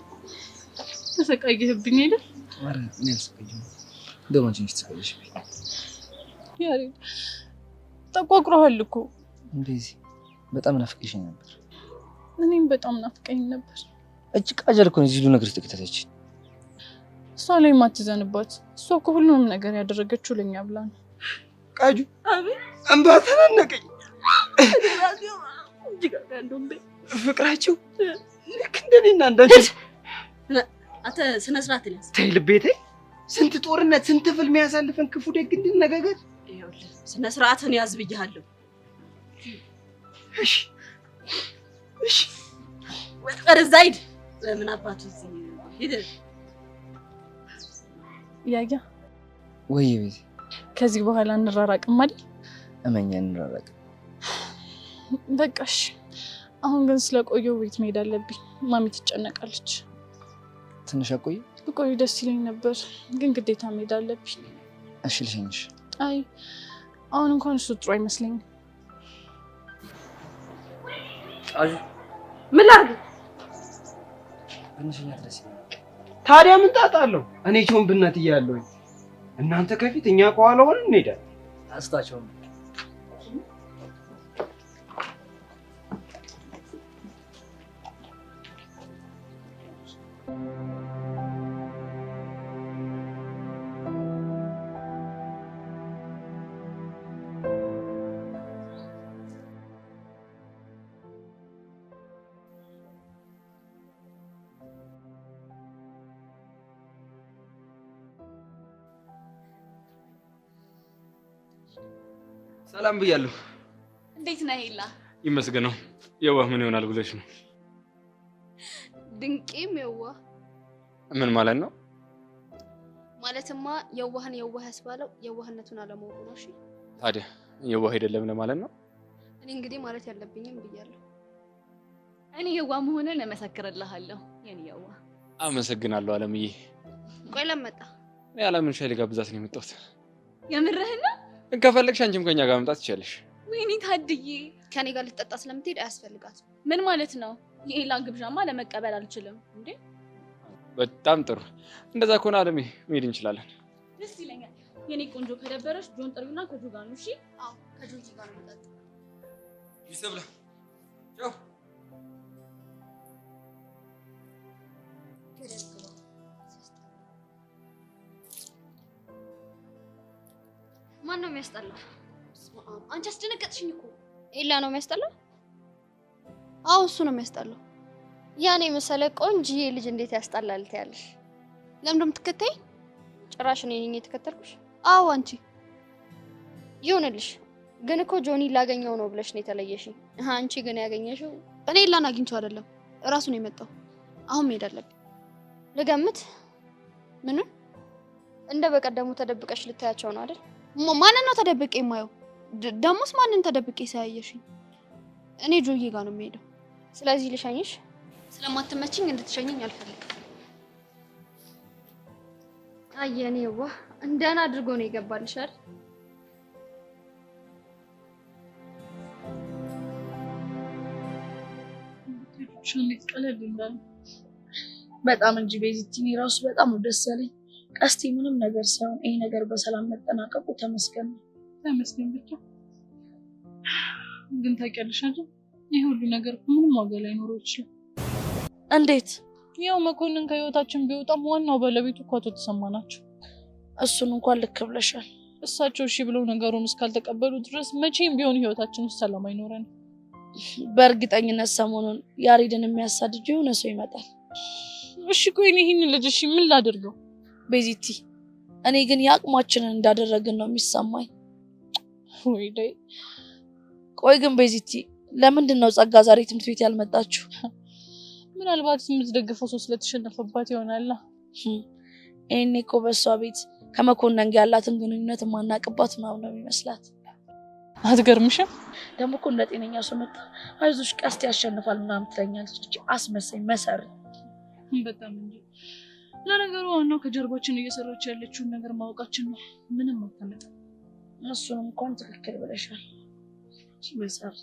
ተሰቃየህብኝ አይደል? ኧረ እኔ አልሰቃየሁም። እንደውም አንቺ ነሽ ተሰቃየሽብኝ። ያሬድ ተቋቁረሃል እኮ። እንደዚህ በጣም ናፍቀሽኝ ነበር። እኔም በጣም ናፍቀኝ ነበር። እጅ ቃጀል እኮ ነው እዚህ ሁሉ ነገር ተከታተለች። እሷ ላይ ማትዘንባት። እሷ እኮ ሁሉንም ነገር ያደረገችው ለኛ ብላ ነው። ቃጁ አቤት እንባ ተናነቀኝ። ፍቅራችሁ ልክ እንደኔና እንዳንቺ። አንተ ስነ ስርዓት ነህ። ተይ ልቤቴ፣ ስንት ጦርነት ስንት ፍልም ያሳልፈን ክፉ ደግ እንድንነጋገር። ይኸውልህ ስነ ስርዓትን ያዝ ብዬሃለሁ። እሺ እሺ። ወደዛ ሂድ። ለምን አባቱ እዚህ ሂድ። ያያ ወይ ቤት ከዚህ በኋላ እንራራቅም አይደል? እመኛ እንራራቅ። በቃ እሺ። አሁን ግን ስለቆየው ቤት መሄድ አለብኝ። ማሚ ትጨነቃለች። ትንሽ አቆይ። ብቆይ ደስ ይለኝ ነበር፣ ግን ግዴታ መሄድ አለብኝ። እሺ ልሸኝሽ። አይ አሁን እንኳን እሱ ጥሩ አይመስለኝም። ቃጁ ምን ላድርግ? ትንሽኛ ድረስ ታዲያ ምን ጣጣ አለው? እኔ ቾን ብነት እያለሁኝ እናንተ ከፊት እኛ ከኋላ ሆነን እንሄዳለን። አስታቸው ሰላም ብያለሁ። እንዴት ነህ ሄላ? ይመስገነው። የዋህ ምን ይሆናል ብለሽ ነው? ድንቄም የዋህ ምን ማለት ነው? ማለትማ የዋህን የዋህ ያስባለው የዋህነቱን አለማወቁ ነው። እሺ ታዲያ የዋህ አይደለም ለማለት ነው? እኔ እንግዲህ ማለት ያለብኝም ብያለሁ። እኔ የዋ መሆንን እመሰክርልሃለሁ የኔ የዋ። አመሰግናለሁ አለምዬ። ቆይ ለመጣ ያለምን ሻይ ልጋብዛት ነው የመጣሁት። የምርህን ነው? ከፈለግሽ አንቺም ከኛ ጋር መምጣት ትችያለሽ። ወይኔ ታድዬ፣ ከኔ ጋር ልትጠጣ ስለምትሄድ አያስፈልጋትም። ምን ማለት ነው? የኤላን ግብዣማ ለመቀበል አልችልም እንዴ? በጣም ጥሩ። እንደዛ ከሆነ አለሜ መሄድ እንችላለን። ደስ ይለኛል። የኔ ቆንጆ ከደበረሽ ጆን ጥሪውና ከጆ ጋር ነው። እሺ? አዎ ከጆጂ ጋር ነው የምጠጣው። ይሰብላ ቻው። ማን ነው የሚያስጠላው? አንቺ አስደነገጥሽኝ እኮ። ኤላ ነው የሚያስጠላው? አዎ እሱ ነው የሚያስጠላው። ያኔ መሰለ ቆንጆዬ ልጅ እንዴት ያስጠላል ትያለሽ? ለምን የምትከተይ? ጭራሽ እኔ ነኝ የተከተልኩሽ? አዎ አንቺ። ይሁንልሽ፣ ግን እኮ ጆኒ ላገኘው ነው ብለሽ ነው የተለየሽኝ። አንቺ ግን ያገኘሽው እኔ ኤላን አግኝቼው አይደለም፣ እራሱ ነው የመጣው። አሁን መሄድ አለብኝ። ልገምት። ምኑን? እንደ በቀደሙ ተደብቀሽ ልታያቸው ነው አይደል? ማንን ነው ተደብቄ የማየው? ደሞስ ማንን ተደብቄ ሳያየሽኝ? እኔ ጆዬ ጋር ነው የምሄደው። ስለዚህ ልሸኝሽ። ስለማትመችኝ እንድትሸኝኝ አልፈልግም። አየኔዋ እንደና አድርጎ ነው የገባልሽ አይደል? እንዴት ቀለል እንዳለ በጣም እንጂ ቤዚቲኒ ራሱ በጣም ደስ ያለኝ። ቀስቲ ምንም ነገር ሳይሆን ይሄ ነገር በሰላም መጠናቀቁ ተመስገን ተመስገን ብቻ። ግን ታውቂያለሽ አይደል ይሄ ሁሉ ነገር ምንም ዋጋ ላይኖረው ይችላል። እንዴት? ያው መኮንን ከህይወታችን ቢወጣም ዋናው ባለቤቱ እኮ አቶ ተሰማ ናቸው። እሱን እንኳን ልክ ብለሻል። እሳቸው እሺ ብለው ነገሩን እስካልተቀበሉ ድረስ መቼም ቢሆን ህይወታችን ውስጥ ሰላም አይኖረንም። በእርግጠኝነት ሰሞኑን ያሬድን የሚያሳድድ የሆነ ሰው ይመጣል። እሺ ቆይ ይሄን ልጅ እሺ ምን ላድርገው? ቤዚቲ እኔ ግን ያቅማችንን እንዳደረግን ነው የሚሰማኝ። ወይ ዳይ ቆይ ግን ቤዚቲ ለምንድን ነው ጸጋ ዛሬ ትምህርት ቤት ያልመጣችሁ? ምናልባት የምትደግፈው ሰው ስለተሸነፈባት ይሆናል። እኔ እኮ በሷ ቤት ከመኮንን ጋር ያላትን ግንኙነት ማናቅባት ምናምን ነው የሚመስላት። አትገርምሽም? ደግሞ እኮ እንደ ጤነኛ ሰው መጣ አይዞሽ ቀስት ያሸንፋል ምናምን ትለኛለች። እቺ አስመሳይ መሰር በጣም እንጂ። ለነገሩ ዋናው ከጀርባችን እየሰራች ያለችውን ነገር ማወቃችን ነው። ምንም አታመጣም። እሱንም እንኳን ትክክል ብለሻል። መሰር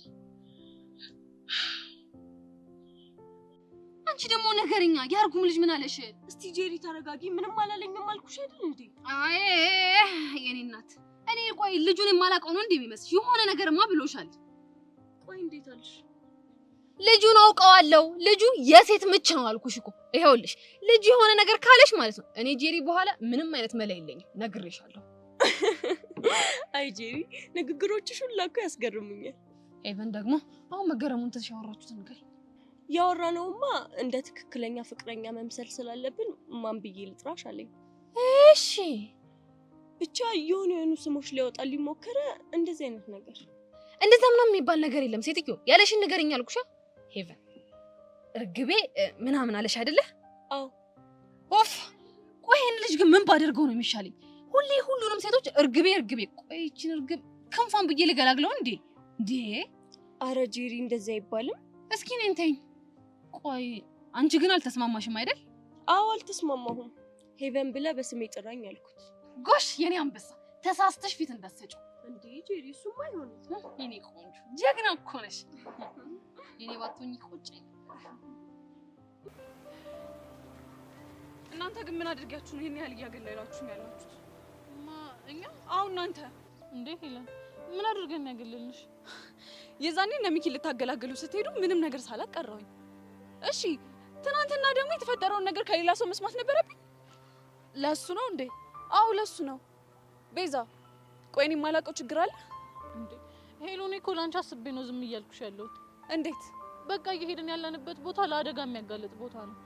አንቺ ደግሞ ነገርኛ ያርጉም ልጅ ምን አለሽ? እስቲ ጄሪ ተረጋጊ። ምንም አላለኝም አልኩሽ አይደል እንዴ? አይ የኔ እናት እኔ ቆይ ልጁን የማላውቀው ነው እንዴ የሚመስል? የሆነ ነገርማ ብሎሻል። ቆይ እንዴት አልሽ? ልጁን አውቀዋለሁ። ልጁ የሴት ምች ነው አልኩሽ እኮ። ይሄውልሽ ልጁ የሆነ ነገር ካለሽ ማለት ነው እኔ ጄሪ በኋላ ምንም አይነት መላ የለኝም፣ ነግሬሻለሁ። አይ ጄሪ ንግግሮችሽ ሁሉ እኮ ያስገርሙኛል። ኤቨን ደግሞ አሁን መገረሙን ተሻወራችሁት ነገር ያወራነውማ እንደ ትክክለኛ ፍቅረኛ መምሰል ስላለብን ማን ብዬ ልጥራሽ አለኝ። እሺ ብቻ የሆኑ ስሞች ሊያወጣ ሊሞከረ እንደዚህ አይነት ነገር እንደዛ ምናምን የሚባል ነገር የለም። ሴትዮ ያለሽን ንገሪኝ አልኩሽ። ሄቨን እርግቤ ምናምን አለሽ አይደለ? አዎ። ኦፍ ቆይ ይሄን ልጅ ግን ምን ባደርገው ነው የሚሻለኝ? ሁሌ ሁሉንም ሴቶች እርግቤ እርግቤ። ቆይ ይችን እርግብ ክንፏን ብዬ ልገላግለው እንዴ? እንዴ አረ ጄሪ እንደዛ አይባልም። እስኪ እኔን ተይኝ። ቆይ አንቺ ግን አልተስማማሽም አይደል? አዎ አልተስማማሁም። ሄቨን ብለ በስሜ ጥራኝ አልኩት። ጎሽ የኔ አንበሳ ተሳስተሽ ፊት እንዳትሰጪው እንዴ ጄሪ። እሱማ አይሆንም። የኔ ቆንጆ ጀግና እኮ ነሽ። የኔ ባትሆኚ ቆጨኝ። እናንተ ግን ምን አድርጋችሁ ነው ይሄን ያህል እያገለላችሁ ያላችሁት? እኛ? አዎ እናንተ። እንዴ ሄለን ምን አድርገን ያገለልሽ? የዛኔ እነ ሚኪ ልታገላገሉ ስትሄዱ ምንም ነገር ሳላቀረውኝ። እሺ ትናንትና ደግሞ የተፈጠረውን ነገር ከሌላ ሰው መስማት ነበረብኝ? ለሱ ነው እንዴ? አዎ ለሱ ነው። ቤዛ ቆይ እኔ የማላውቀው ችግር አለ እንዴ? ሄሎኔ እኮ ላንቺ አስቤ ነው ዝም እያልኩሽ ያለሁት። እንዴት? በቃ እየሄድን ያለንበት ቦታ ለአደጋ የሚያጋልጥ ቦታ ነው።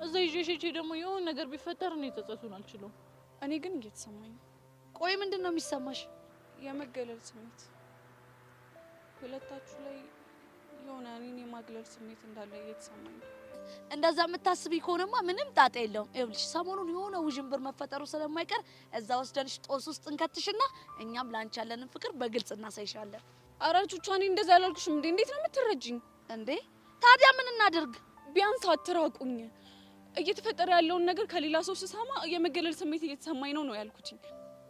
እዛ ይዤሽ ደግሞ የሆነ ነገር ቢፈጠር እኔ ተጸጹን አልችልም። እኔ ግን እየተሰማኝ ነው። ቆይ ምንድን ነው የሚሰማሽ? የመገለል ስሜት ሁለታችሁ ላይ የሆነ እኔን የማግለል ስሜት እንዳለ እየተሰማኝ ነው። እንደዛ የምታስቢ ከሆነማ ምንም ጣጣ የለውም። ይኸውልሽ ሰሞኑን የሆነ ውዥንብር መፈጠሩ ስለማይቀር እዛ ወስደንሽ ጦስ ውስጥ እንከትሽና እኛም ላንቺ ያለንን ፍቅር በግልጽ እናሳይሻለን። ኧረ ቹቹ እኔ እንደዛ ያላልኩሽም እንዴ! እንዴት ነው የምትረጂኝ እንዴ? ታዲያ ምን እናድርግ? ቢያንስ አትራቁኝ። እየተፈጠረ ያለውን ነገር ከሌላ ሰው ስሰማ የመገለል ስሜት እየተሰማኝ ነው ያልኩትኝ።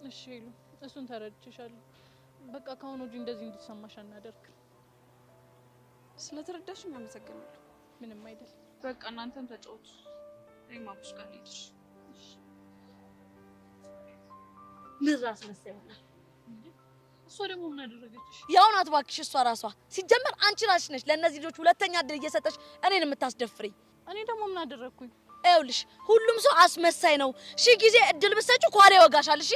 እሺ ሄሉ፣ እሱን ተረድቼሻለሁ። በቃ ካሁን ወዲህ እንደዚህ እንድትሰማሽ አናደርግ። ስለተረዳሽኝ አመሰግናለሁ። ምንም አይደል። በቃ እናንተም ተጫወቱ። እኔም አቡሽ ጋር ልሂድ። ምራስ መሰለኝ። እሷ ደግሞ ምን አደረገችሽ? ያው ናት እባክሽ እሷ ራሷ። ሲጀመር አንቺ ራስሽ ነሽ ለእነዚህ ልጆች ሁለተኛ እድል እየሰጠሽ እኔን የምታስደፍሪኝ። እኔ ደግሞ ምን አደረግኩኝ? ይኸውልሽ ሁሉም ሰው አስመሳይ ነው። ሺ ጊዜ እድል ብትሰጪው ኳሬ ይወጋሻል። እሺ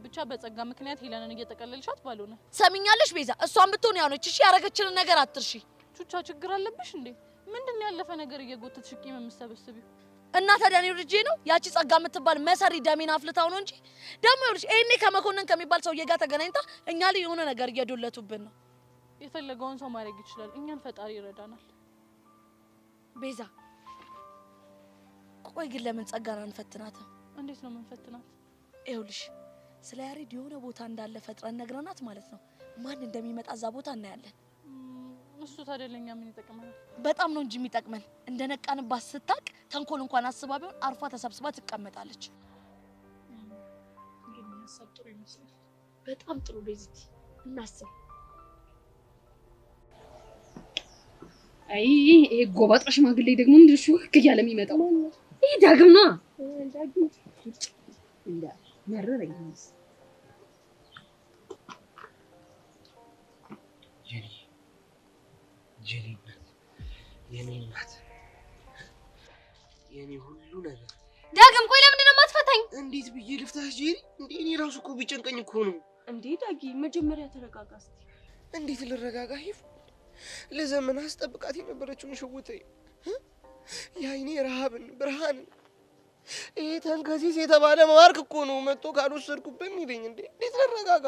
ብቻ በጸጋ ምክንያት ሄለንን እየጠቀለልሻት ባልሆነ። ሰሚኛለሽ ቤዛ፣ እሷን ብትሆን ያው ነች። እሺ ያረገችልን ነገር አትርሺ። ቹቻ ችግር አለብሽ እንዴ? ምንድን ነው ያለፈ ነገር እየጎተትሽ ቂም የምትሰበስቢው? እና ታዲያ እኔ ልጄ ነው ያቺ ጸጋ የምትባል መሰሪ ደሜን አፍልታው ነው እንጂ ደግሞ ይኸውልሽ ይሄኔ ከመኮንን ከሚባል ሰውዬ ጋር ተገናኝታ እኛ ላይ የሆነ ነገር እየዶለቱብን ነው። የፈለገውን ሰው ማድረግ ይችላል። እኛን ፈጣሪ ይረዳናል። ቤዛ ቆይ ግን ለምን ጸጋን አንፈትናትም? እንዴት ነው የምንፈትናት? ይኸውልሽ ስለ ያሬድ የሆነ ቦታ እንዳለ ፈጥረን ነግረናት ማለት ነው። ማን እንደሚመጣ እዛ ቦታ እናያለን። እሱ ታዲያ ለኛ ምን ይጠቅመናል? በጣም ነው እንጂ የሚጠቅመን። እንደነቃንባት ስታቅ ተንኮል እንኳን አስባ ቢሆን አርፏ ተሰብስባ ትቀመጣለች። ግን ሀሳብ ጥሩ ይመስላል። በጣም ጥሩ ቤዚቲ፣ እናስብ። አይ ይሄ ጎባጣ ሽማግሌ ደግሞ ምንድን ነው ሽክ እያለ የሚመጣው? ይሄ ዳግም ነው። ዳግም እንዳ መረረኝ። ጄሪ የኔ እናት የኔ ሁሉ ነገር ዳግም፣ ቆይ ለምንድን ነው የማትፈታኝ? እንዴት ብዬ ልፍታሽ ጄሪ? እንዴ እኔ ራሱ እኮ ቢጨንቀኝ እኮ ነው። እንዴ ዳጊ መጀመሪያ ተረጋጋ እስቲ። እንዴት ልረጋጋ? ሂፍ ለዘመን አስጠብቃት የነበረችውን ሽውቴ የአይኔ ረሃብን ብርሃንን ይሄ ተንከሲስ የተባለ ማርክ እኮ ነው መጥቶ ካልወሰድኩብን ይለኝ። እንዴ እንዴት ልረጋጋ?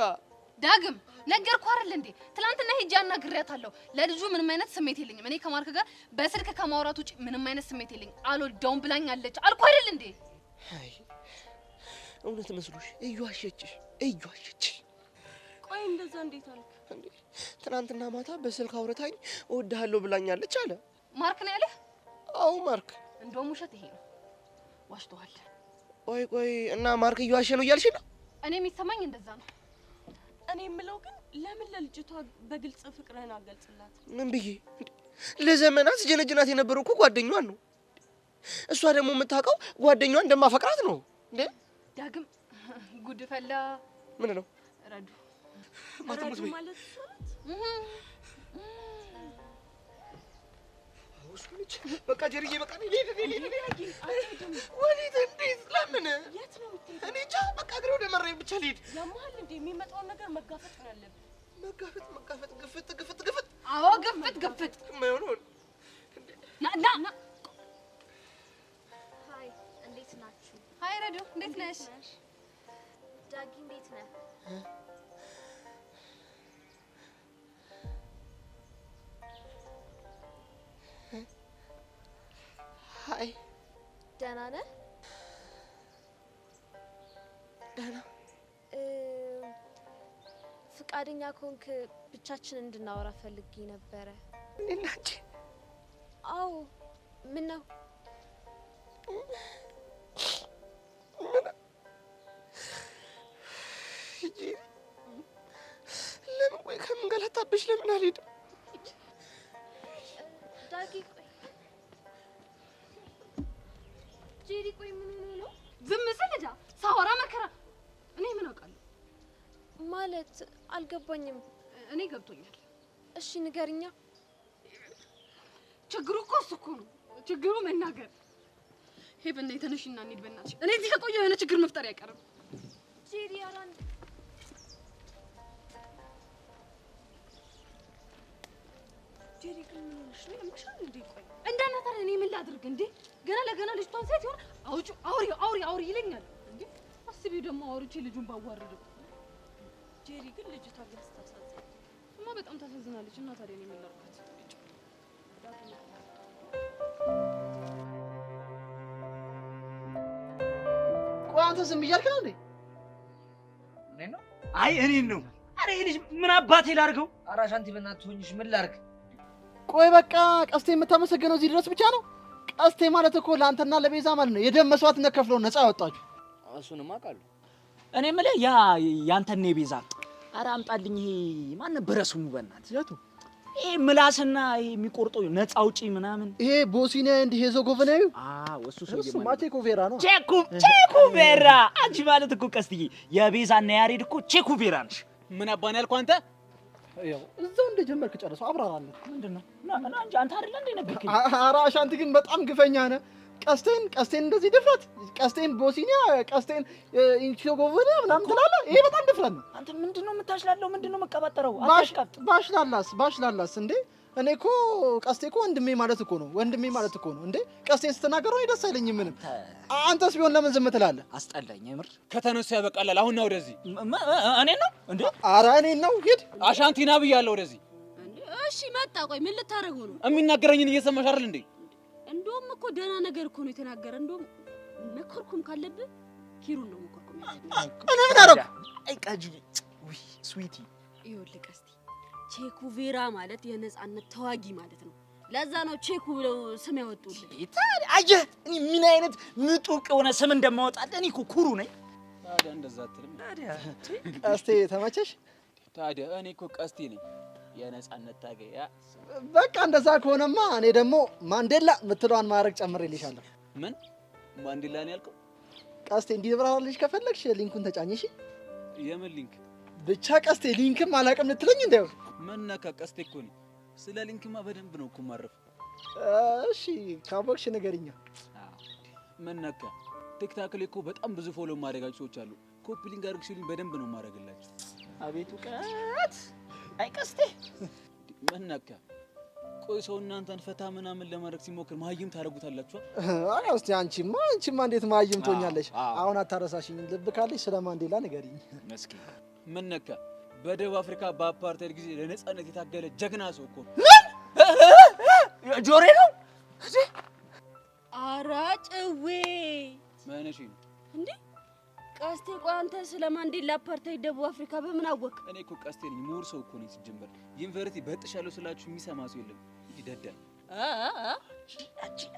ዳግም ነገርኩህ አይደል እንዴ? ትናንትና ሄጄ አናግሬያታለሁ። ለልጁ ምንም አይነት ስሜት የለኝም። እኔ ከማርክ ጋር በስልክ ከማውራት ውጪ ምንም አይነት ስሜት የለኝም። አልወደውም ብላኛለች አልኩህ አይደል እንዴ? አይ እውነት መስሎሽ? እዩዋሸችሽ እዩዋሸችሽ። ቆይ እንደዛ እንዴት አልክ እንዴ? ትናንትና ማታ በስልክ አውርታኝ እወድሃለሁ ብላኛለች አለ። ማርክ ነው ያለህ? አዎ ማርክ። እንደውም ውሸት ይሄ ነው። ዋሽተዋል። ቆይ እና ማርክ እዩዋሸ ነው እያልሽ ነው? እኔ የሚሰማኝ እንደዛ ነው። እኔ የምለው ግን ለምን ለልጅቷ በግልጽ ፍቅርህን አገልጽላት? ምን ብዬ? ለዘመናት ጀነጅናት የነበረው እኮ ጓደኛዋን ነው። እሷ ደግሞ የምታውቀው ጓደኛዋን እንደማፈቅራት ነው። እንዴ ዳግም ጉድ ፈላ። ምን ነው ረዱ ረዱ ማለት በቃ ጀርዬ በቃ ወዴት? እንዴት? ለምን? የት ነው የምትሄደው? እኔ እንጃ። በቃ እግሬ ወደ መራኝ ብቻ ልሂድ። ያማል እንዴ? የሚመጣውን ነገር መጋፈጥ ነው ያለብን። መጋፈጥ ግፍት። አዎ ግፍት የማይሆነውን ና ሃይ፣ እንዴት ናችሁ? ሃይ ረዱ፣ እንዴት ነሽ? ዳጊ እንዴት ነህ? ሃይ፣ ደህና ነህ? ደህና። ፍቃደኛ ከሆንክ ብቻችን እንድናወራ ፈልጌ ነበረ። እኔና አንቺ? አዎ። ምን ነው? ለምን ቆይ ከምንገላታብሽ ለምን አልሄድም? ዳጊ ቆይ ጄሪ ቆይ ምን ሆኖ ነው? ዝም ስልዳ ሳወራ መከራ። እኔ ምን አውቃለሁ? ማለት አልገባኝም። እኔ ገብቶኛል። እሺ ንገርኛ። ችግሩ እኮ እሱ እኮ ነው። ችግሩ መናገር። ሄቨን ነይ ተነሽና እንሂድ በእናትሽ። እኔ እዚህ ከቆየሁ የሆነ ችግር መፍጠር አይቀርም። ጄሪ አራን ጄሪ ግን ምን ሆነሽ ነው? ያምሻል እንዴ? ቆይ እንዳናት እኔ ምን ላድርግ እንዴ? ገና ለገና ልጅቷን ሴት ይሆን አውሪ ይለኛል እንዴ? አስቢው ደግሞ አውርቼ ልጁን ባዋርደው። ጄሪ ግን ልጅቷ ግን ስታሳዝን እና በጣም ታሳዝናለች። እና ታዲያ እኔ ምን ላድርጋት? ቆይ አንተ ዝም እያልክ ነው እንዴ? እኔን ነው? አይ እኔን ነው። አረ ይሄ ልጅ ምን አባቴ ላድርገው? ኧረ አሻንቲ በእናትህ ሆኝሽ ምን ላድርግ? ቆይ በቃ ቀስቴ የምታመሰግነው እዚህ ድረስ ብቻ ነው? ቀስቴ ማለት እኮ ለአንተና ለቤዛ ማለት ነው የደም መስዋዕትነት ከፍለው ነፃ ያወጣችሁ። እሱንም አውቃለሁ። እኔ የምልህ ያ ያንተና የቤዛ ኧረ አምጣልኝ። ይሄ ማን ነበረ ስሙ? በእናትህ የቱ? ይሄ ምላስና ይሄ የሚቆርጠው ነፃ አውጪ ምናምን ይሄ ቦሲኒያ እንዲህ ሄርዞጎቪናዊ እሱ ሰውዬ እሱ ቼኩቬራ ነው። ቼኩቬራ አንቺ ማለት እኮ ቀስትዬ የቤዛና ያሬድ እኮ ቼኩቬራ ነሽ። ምን አባን ያልኩህ አንተ? ያው እዛው እንደጀመርክ ጨርሰው አብራራለሁ። ምንድነው? እና እንጂ አንተ አይደለ እንዴ ነገርከኝ? ኧረ አሻንቲ ግን በጣም ግፈኛ ነህ። ቀስቴን እንደዚህ ድፍረት፣ ቀስቴን ቦሲኒያ፣ ቀስቴን ሄርዞጎቪና ምናምን ትላለህ። ይሄ በጣም ድፍረት ነው። አንተ ምንድነው የምታሽላለው? ምንድነው የምትቀባጠረው? ባሽላላስ እንዴ? እኔ እኮ ቀስቴ እኮ ወንድሜ ማለት እኮ ነው። ወንድሜ ማለት እኮ ነው እንዴ? ቀስቴን ስትናገረው እኔ ደስ አይለኝም ምንም። አንተስ ቢሆን ለምን ዝም ትላለህ? አስጠላኝ የምር። ከተነሱ ያበቃላል። አሁን ና ወደዚህ። እኔ ነው እንዴ? ኧረ እኔን ነው። ሂድ አሻንቲና ብያለሁ ወደዚህ። እሺ መጣ። ቆይ ምን ልታረገው ነው? የሚናገረኝን እየሰማሽ አይደል እንዴ? እንደውም እኮ ደህና ነገር እኮ ነው የተናገረ። እንደውም መኮርኩም ካለብህ ኪሩን ነው መኮርኩም ያለብህ። እኔ ምን አደረኩ? አይ ቃጂ ውይ ስዊቲ ይኸውልህ ቀስቲ ቼኩቬራ ማለት የነጻነት ተዋጊ ማለት ነው። ለዛ ነው ቼኩ ብለው ስም ያወጡልህ። ታዲያ አየህ እኔ ምን አይነት ምጡቅ የሆነ ስም እንደማወጣልህ። እኔ እኮ ኩሩ ነኝ። ታዲያ እንደዛ አትልም? ታዲያ ቀስቴ ተመቸሽ? ታዲያ እኔ እኮ ቀስቴ ነኝ የነጻነት ታገያ። በቃ እንደዛ ከሆነማ እኔ ደግሞ ማንዴላ የምትለዋን ማዕረግ ጨምሬልሻለሁ። ምን ማንዴላ ነው ያልከው? ቀስቴ እንዲብራራልሽ ከፈለግሽ ሊንኩን ተጫኝ። እሺ የምን ሊንክ? ብቻ ቀስቴ ሊንክም አላውቅም ልትለኝ እንደው ምን ነካ? ቀስቴ እኮ ነኝ። ስለ ሊንክማ በደንብ ነው እኮ ማረፍ። እሺ ካወቅሽ ንገሪኛ። ምን ነካ? ቲክታክ ላይ እኮ በጣም ብዙ ፎሎ ማድረጋችሁ ሰዎች አሉ። ኮፒ ሊንክ አድርግሽልኝ በደንብ ነው ማድረግላችሁ። አቤት እውቀት! አይ ቀስቴ ምን ነካ? ቆይ ሰው እናንተን ፈታ ምናምን ለማድረግ ሲሞክር መሀይም ታደርጉታላችሁ። አይ እስቲ አንቺማ እንዴት መሀይም ትሆኛለሽ? አሁን አታረሳሽኝ። ልብ ካለሽ ስለ ማንዴላ ንገሪኝ። መስኪን ምን ነካ? በደቡብ አፍሪካ በአፓርታይድ ጊዜ ለነጻነት የታገለ ጀግና ሰው እኮ ጆሬ ነው። ኧረ ጭዌ ማነሽ ነው እንዴ? ቀስቴ ቆይ አንተ ስለ ማንዴላ አፓርታይድ ደቡብ አፍሪካ በምን አወቅ? እኔ እኮ ቀስቴ ነኝ፣ ምሁር ሰው እኮ ነኝ። ሲጀመር ዩኒቨርሲቲ በጥሻለሁ ስላችሁ የሚሰማ ሰው የለም። ይደዳል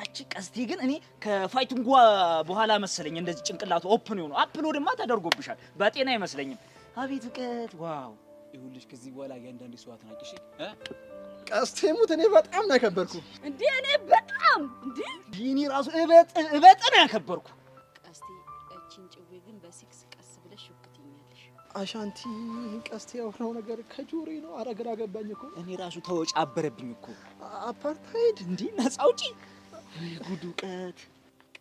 አቺ ቀስቴ ግን እኔ ከፋይቲንጓ በኋላ መሰለኝ እንደዚህ ጭንቅላቱ ኦፕን ይሆኑ። አፕሎድማ ተደርጎብሻል። በጤና አይመስለኝም። አቤት እውቀት! ዋው! ይሁንልሽ። ከዚህ በኋላ እያንዳንዱ ሰው አትናቂሽ። ቀስቴ ሙት እኔ በጣም ነው ያከበርኩ። እንዴ እኔ በጣም እንዴ እኔ ራሱ እበጥ ነው ያከበርኩ። ቀስቴ እቺን ጭዌ ግን በሲክስ ቀስ ብለሽ ወቅትኛለሽ። አሻንቲ ቀስቴ ያወራው ነገር ከጆሬ ነው። ኧረ ግራ ገባኝ እኮ እኔ ራሱ ተወጭ አበረብኝ እኮ። አፓርታይድ እንዴ ነፃ አውጪ! ጉድ እውቀት!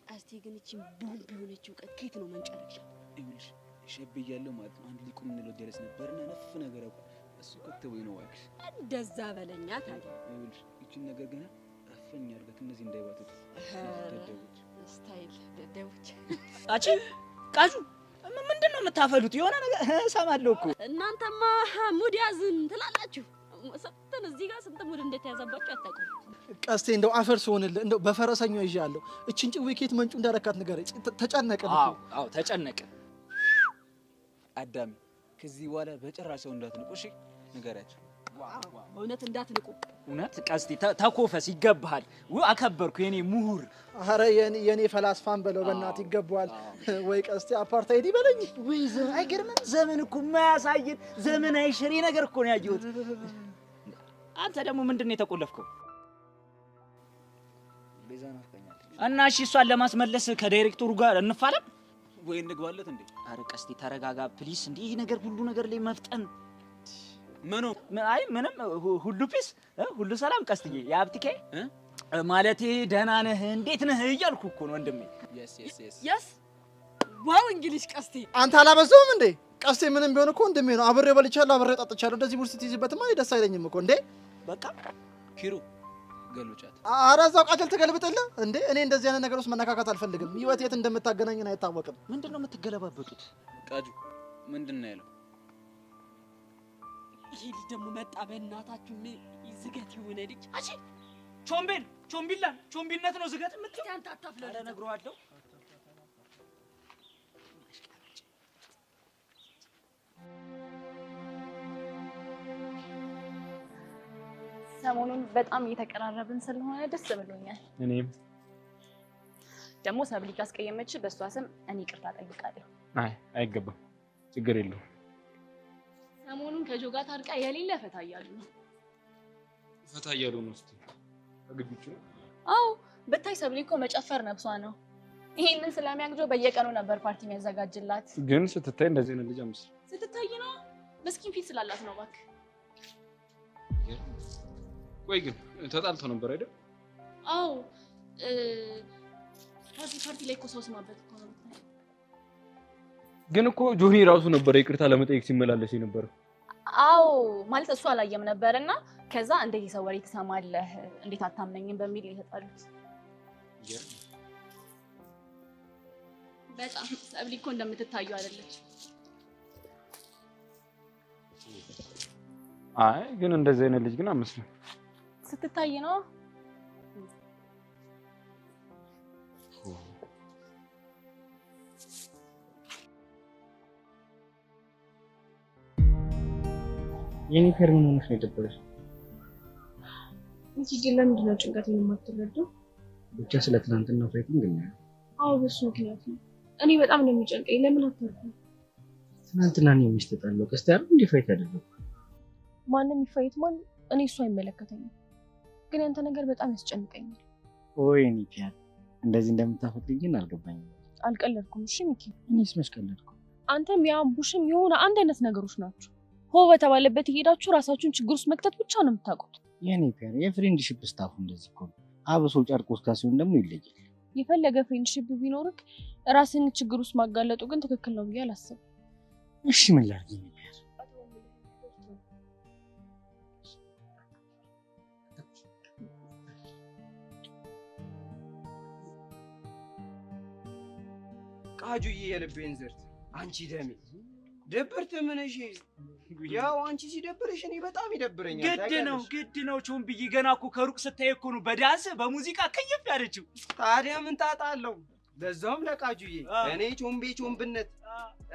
ቀስቴ ግን እቺን ቦምብ የሆነች እውቀት ከየት ነው መንጨረሻ? ይሁንልሽ ሸብ እያለሁ ማለት ነው አንድ ሊቁ የምንለው ደረስ ነበርና ነፍ ነገር አውቁ እሱ ከተወይ ነው ዋክሽ እንደዛ በለኛ ታዲያ። ይኸውልሽ ይቺን ነገር ገና አፈኝ አድርገት እነዚህ እንዳይባቱት ደደቦች ስታይል ደደቦች። ቃጁ ምንድነው የምታፈሉት? የሆነ ነገር እሰማለሁ እኮ። እናንተማ ሙድ ያዝን ትላላችሁ። ሰጥተን እዚህ ጋር ስንት ሙድ እንደተያዘባችሁ አታውቁም። ቀስቴ እንደው አፈር ሲሆንልህ እንደው በፈረሰኛው ይዣለሁ። እቺን ጭዌ ኬት መንጩ እንዳረካት ንገረኝ። ተጨነቀ። አዎ ተጨነቀ። አዳሚ ከዚህ በኋላ በጭራሽ ሰው እንዳትንቁ እሺ? ንገራቸው። እውነት እንዳትንቁ። እውነት ቀስቴ ተኮፈስ፣ ይገባሃል። አከበርኩ የኔ ምሁር። አረ የኔ ፈላስፋን በለው በእናትህ ይገባዋል። ወይ ቀስቴ አፓርታይድ ይበለኝ። ወይ አይገርምም? ዘመን እኮ የማያሳየን ዘመን አይሽሬ ነገር እኮ ነው ያየሁት። አንተ ደግሞ ምንድን ነው የተቆለፍከው? ቤዛ ናፍቀኛለች እና እሺ እሷን ለማስመለስ ከዳይሬክተሩ ጋር እንፋለም ወይ እንግባለት እንዴ? አረ ቀስቴ ተረጋጋ ፕሊስ። እንዴ ይሄ ነገር ሁሉ ነገር ላይ መፍጠን አይ ምንም ሁሉ ፒስ ሁሉ ሰላም ቀስትዬ። የሀብትኬ ማለቴ ደህና ነህ እንዴት ነህ እያልኩ እኮ ነው ወንድሜ። የስ ዋው እንግሊሽ ቀስቴ አንተ አላበዛውም እንዴ? ቀስቴ ምንም ቢሆን እኮ ወንድሜ ነው። አብሬ በልቻለሁ፣ አብሬ ጠጥቻለሁ። እንደዚህ ሙርስ ትይዝበትማ እኔ ደስ አይለኝም እኮ እንዴ። በቃ ኪሩ ገልብጫት። ኧረ እዛው ቃጀል ትገልብጥልህ እንዴ። እኔ እንደዚህ አይነት ነገር ውስጥ መነካካት አልፈልግም። ህይወት የት እንደምታገናኝን አይታወቅም። ምንድነው የምትገለባበጡት? ቃጁ ምንድን ነው ያለው? ይሄ ልጅ ደግሞ መጣ። በእናታችሁ ዝገት የሆነ ልጅ አቺ ቾምቢነት ነው ዝገት የምትይው? አንተ አታፍለህ። ኧረ እነግረዋለሁ። ሰሞኑን በጣም እየተቀራረብን ስለሆነ ደስ ብሎኛል። እኔም ደግሞ ሰብሊ ካስቀየመች በእሷ ስም እኔ ይቅርታ ጠይቃለሁ። አይ አይገባም፣ ችግር የለውም። ሰሞኑን ከጆጋ ታርቃ የሌለ ፈታ እያሉ ነው። ፈታ እያሉ ነው እስቲ አግቢቹ። አዎ ብታይ ሰብሊ እኮ መጨፈር ነብሷ ነው። ይሄንን ስለሚያግጆ በየቀኑ ነበር ፓርቲ የሚያዘጋጅላት። ግን ስትታይ እንደዚህ አይነት ልጅ አምስል ስትታይ ነው ምስኪን ፊት ስላላት ነው እባክህ። ቆይ ግን ተጣልተው ነበር አይደል? አዎ ፓርቲ ላይ እኮ ሰው ስማበት እኮ ነው። ግን እኮ ጆኒ ራሱ ነበር ይቅርታ ለመጠየቅ ሲመላለስ የነበረው። አዎ ማለት እሱ አላየም ነበርና ከዛ እንዴት የሰው ወሬ ትሰማለህ እንዴት አታምነኝም በሚል የተጣሉት። በጣም ሰብሊ እኮ እንደምትታዩ አይደለች። አይ ግን እንደዚህ አይነት ልጅ ግን አመስልም ስትታይ ነው። የኔ ምን ሆነሽ ነው የደበረሽ? እንጂ ግን ለምንድን ነው ጭንቀቴን የማትረዳው? ብቻ ስለ ትናንትና ፋይቲንግ ነው። አዎ በሱ ምክንያት ነው። እኔ በጣም ነው የሚጨንቀኝ። ለምን አታርኩም? ትናንትና ነው የሚስተጣለው ቀስታ አይደል እንዴ ፋይት ያደረገው? ማንም ይፋይት ማን እኔ እሱ አይመለከተኝም። ግን ያንተ ነገር በጣም ያስጨንቀኛል። ኦይ ኒኪያ እንደዚህ እንደምታፈቅኝ ግን አልገባኝም። አልቀለድኩም። እሺ ሚኪ፣ እኔስ መች ቀለድኩ? አንተም ያምቡሽም የሆነ አንድ አይነት ነገሮች ናቸው። ሆ በተባለበት ይሄዳችሁ ራሳችሁን ችግር ውስጥ መክተት ብቻ ነው የምታውቁት። የኔ ፒያር የፍሬንድሺፕ ስታፉ እንደዚህ እኮ ነው። አብሶ ጨርቆስ ካሲሆን ደግሞ ይለያል። የፈለገ ፍሬንድሺፕ ቢኖርክ ራስን ችግር ውስጥ ማጋለጡ ግን ትክክል ነው ብዬ አላስብም። እሺ ምን ላድርግ የኔ ፒያር? ቃጁዬ የልቤን ዝርት አንቺ ደሜ ድብርት ምን እሺ? ያው አንቺ ሲደብርሽ እኔ በጣም ይደብረኛል። ግድ ነው ቾምብዬ። ገና እኮ ከሩቅ ስታይ እኮ ነው በዳንስ በሙዚቃ ከየፍ ያለችው። ታዲያ ምን ጣጣ አለው? ለዛውም ለቃጁዬ እኔ ቾምብነት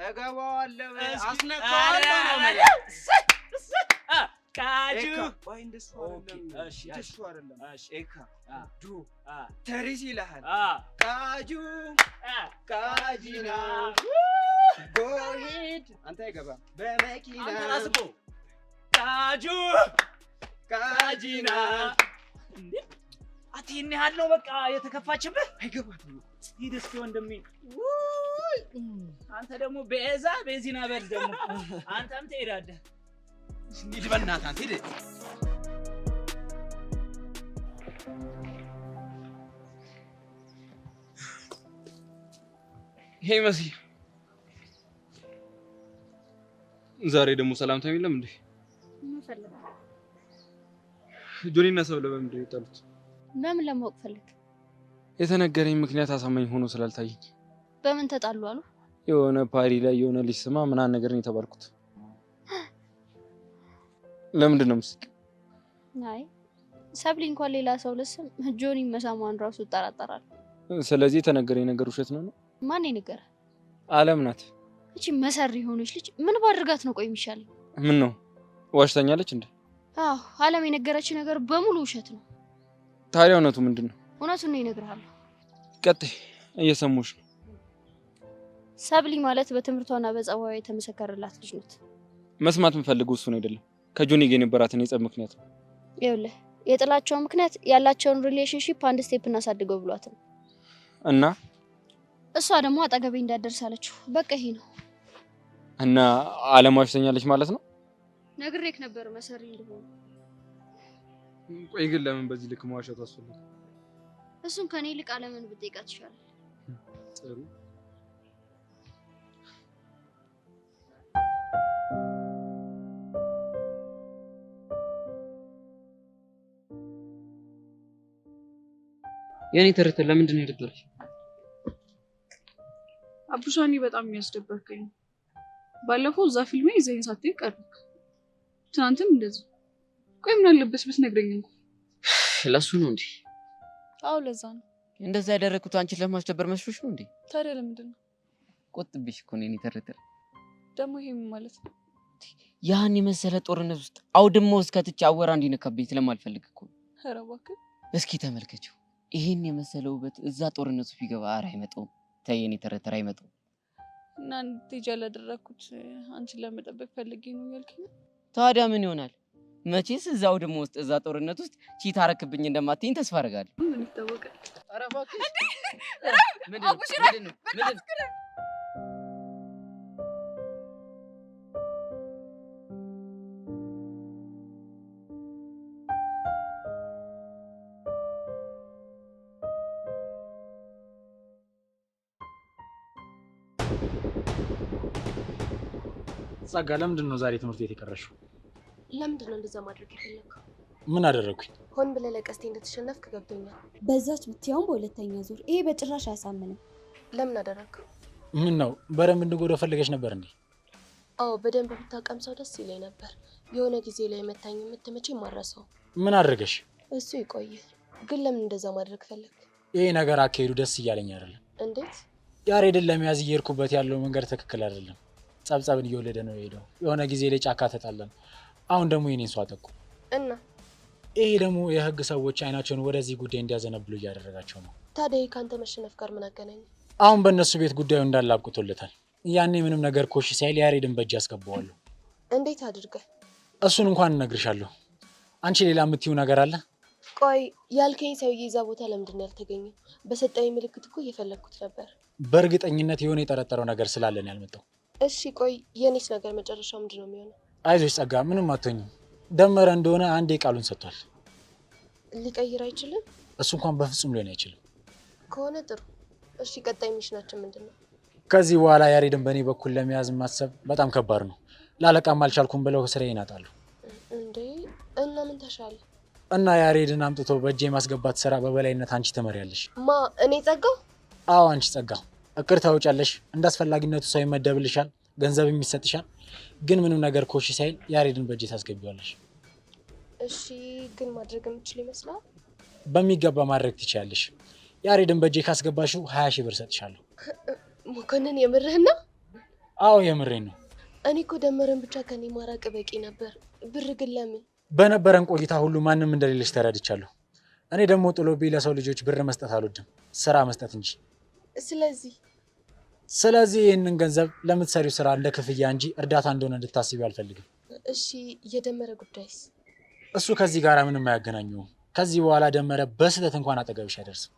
እገባዋለሁ አስነካዋለሁ ነው ማለት ቃጁ። ወይ እንደሱ አይደለም። እሺ እሱ አይደለም። እሺ ኤካ ዱ ተሪስ ይልሃል። ቃጁ ቃጂና ጎሂድ አንተ አይገባም በመኪና አንተ ራስህ እኮ ቃጁ ቃጂና እንዴ አትይኝ ያህል ነው በቃ የተከፋችብህ። አይገባም ሂድ እስኪ ወንድሜ። አንተ ደግሞ ቤዚና በል ደግሞ አንተም ትሄዳለህ። ሂድ በእናትህ አንተ ሂድ። ሄይ መሲ፣ ዛሬ ደግሞ ሰላምታ የለም እንዴ? ምን ፈልገህ? ጆኒና ሰብለ በምንድን ነው የጣሉት? በምን ለማወቅ ፈልግ? የተነገረኝ ምክንያት አሳማኝ ሆኖ ስላልታየኝ። በምን ተጣሉ አሉ? የሆነ ፓሪ ላይ የሆነ ልጅ ስማ ምናምን ነገር ነው የተባልኩት። ለምንድን ነው ምስክ? አይ ሰብሊ እንኳን ሌላ ሰው ልስም ጆኒ መሳማን ራሱ ይጠራጠራል። ስለዚህ የተነገረኝ ነገር ውሸት ነው ነው? ማን ይነገር? አለም ናት። እቺ መሰሪ ሆነች ልጅ ምን ባድርጋት ነው ቆይ የሚሻለው? ምን ነው ዋሽታኛለች እንዴ? አዎ አለም የነገረች ነገር በሙሉ ውሸት ነው። ታዲያ እውነቱ ምንድን ነው? እውነቱን ነው ይነግርሃለሁ። ቀጥይ፣ እየሰሙሽ ነው። ሰብሊ ማለት በትምህርቷና በጸባዩ የተመሰከረላት ልጅ ናት። መስማት የምፈልገው እሱን አይደለም፣ ከጆኒ ጋር የነበራትን የጸብ ምክንያት ነው። ይኸውልህ የጥላቸው ምክንያት ያላቸውን ሪሌሽንሺፕ አንድ ስቴፕ እናሳድገው ብሏት ነው። እና እሷ ደግሞ አጠገቤ እንዳደርስ አለችው። በቃ ይሄ ነው። እና አለም ዋሽታኛለች ማለት ነው? ነግሬክ ነበር መሰሪ እንደሆነ። ቆይ ግን ለምን በዚህ ልክ መዋሸት አስፈልግ? እሱን ከኔ ይልቅ አለምን ብትጠይቃት ይሻላል። ጥሩ የኔ ተረተ ለምንድን ነው የደበረሽ? አቡሻኒ በጣም የሚያስደበርከኝ። ባለፈው እዛ ፊልሜ ይዘኸኝ ሳትሄድ ቀረክ። ትናንትም እንደዚህ። ቆይ ምን አለበት ብትነግረኝ እንኳን። ለሱ ነው እንዴ? አዎ ለዛ ነው። እንደዛ ያደረኩት አንቺን ለማስደበር መስሎሽ ነው እንዴ? ታዲያ ለምንድን ነው? ቆጥብሽ እኮ ነው የኔ ተረተ። ደግሞ ይሄ ምን ማለት ነው? ያን የመሰለ ጦርነት ውስጥ አውድማ ውስጥ ከትቼ አወራ እንዲነካብኝ ስለማልፈልግ እኮ። ኧረ እባክህ እስኪ ተመልከችው፣ ይሄን የመሰለ ውበት እዛ ጦርነቱ ቢገባ ኧረ አይመጣውም። ተይ የኔ ተረተር አይመጣውም። እና እንድትሄጂ ያላደረኩት አንቺን ለመጠበቅ ፈልጌ ነው ያልከኝ? ታዲያ ምን ይሆናል? መቼስ እዛ አውድማ ውስጥ እዛ ጦርነት ውስጥ ቺት አረክብኝ እንደማትይኝ ተስፋ አደርጋለሁ። ምን ይታወቃል? ኧረ እባክሽ ምንድን ነው? ጸጋ፣ ለምንድን ነው ዛሬ ትምህርት ቤት የቀረሽው? ለምንድን ነው እንደዛ ማድረግ የፈለግከው? ምን አደረግኩኝ? ሆን ብለህ ለቀስቴ እንደተሸነፍክ ገብቶኛል። በዛች ብትያውም በሁለተኛ ዙር ይሄ በጭራሽ አያሳምንም። ለምን አደረግከው? ምን ነው በደንብ እንድጎዳው ፈልገሽ ነበር እንዴ? አዎ በደንብ ብታቀምሰው ደስ ይለኝ ነበር። የሆነ ጊዜ ላይ መታኝ የምትመጪ ማረሰው። ምን አደረገሽ? እሱ ይቆይ። ግን ለምን እንደዛ ማድረግ ፈለግ? ይሄ ነገር አካሄዱ ደስ እያለኝ አይደለም። እንዴት? ያሬድን ለመያዝ እየሄድኩበት ያለው መንገድ ትክክል አይደለም። ጸብጸብን እየወለደ ነው የሄደው። የሆነ ጊዜ ላይ ጫካ ተጣለን። አሁን ደግሞ የኔን ሰው አጠቁ እና ይሄ ደግሞ የህግ ሰዎች አይናቸውን ወደዚህ ጉዳይ እንዲያዘነብሉ እያደረጋቸው ነው። ታዲያ ከአንተ መሸነፍ ጋር ምን አገናኘ? አሁን በእነሱ ቤት ጉዳዩ እንዳለ አብቅቶለታል። ያኔ ምንም ነገር ኮሽ ሳይል ያሬድን በእጅ ያስገባዋለሁ። እንዴት አድርገህ? እሱን እንኳን እነግርሻለሁ። አንቺ ሌላ የምትይው ነገር አለ? ቆይ ያልከኝ ሰውዬ እዛ ቦታ ለምንድን ነው ያልተገኘው? በሰጠኝ ምልክት እኮ እየፈለግኩት ነበር። በእርግጠኝነት የሆነ የጠረጠረው ነገር ስላለ ነው ያልመጣው። እሺ ቆይ የኔስ ነገር መጨረሻው ምንድን ነው የሚሆነው? አይዞሽ ጸጋ፣ ምንም አትሆኝም። ደመረ እንደሆነ አንዴ ቃሉን ሰጥቷል። ሊቀይር አይችልም? እሱ እንኳን በፍጹም ሊሆን አይችልም። ከሆነ ጥሩ። እሺ ቀጣይ ሚሽናችን ምንድን ነው? ከዚህ በኋላ ያሬድን በእኔ በኩል ለመያዝ ማሰብ በጣም ከባድ ነው። ላለቃም አልቻልኩም ብለው ስራዬን አጣሉ። እንዴ እና ምን ተሻለ? እና ያሬድን አምጥቶ በእጄ የማስገባት ስራ በበላይነት አንቺ ትመሪያለሽ። ማ እኔ ጸጋው? አዎ አንቺ ጸጋ። እቅድ ታውጫለሽ፣ እንደ አስፈላጊነቱ ሰው ይመደብልሻል፣ ገንዘብም ይሰጥሻል። ግን ምንም ነገር ኮሽ ሳይል ያሬድን በእጄ ታስገቢዋለሽ። እሺ ግን ማድረግ የምችል ይመስላል? በሚገባ ማድረግ ትችያለሽ። ያሬድን በእጄ ካስገባሽው 20 ሺህ ብር ሰጥሻለሁ። መኮንን የምርህን ነው? አዎ የምሬን ነው። እኔ እኮ ደመረን ብቻ ከኔ ማራቅ በቂ ነበር። ብር ግን ለምን? በነበረን ቆይታ ሁሉ ማንም እንደሌለሽ ተረድቻለሁ። እኔ ደግሞ ጥሎብኝ ለሰው ልጆች ብር መስጠት አልወድም፣ ስራ መስጠት እንጂ። ስለዚህ ይህንን ገንዘብ ለምትሰሪው ስራ እንደ ክፍያ እንጂ እርዳታ እንደሆነ እንድታስቢው አልፈልግም። እሺ የደመረ ጉዳይስ? እሱ ከዚህ ጋር ምንም አያገናኘውም። ከዚህ በኋላ ደመረ በስህተት እንኳን አጠገብሽ አይደርስም።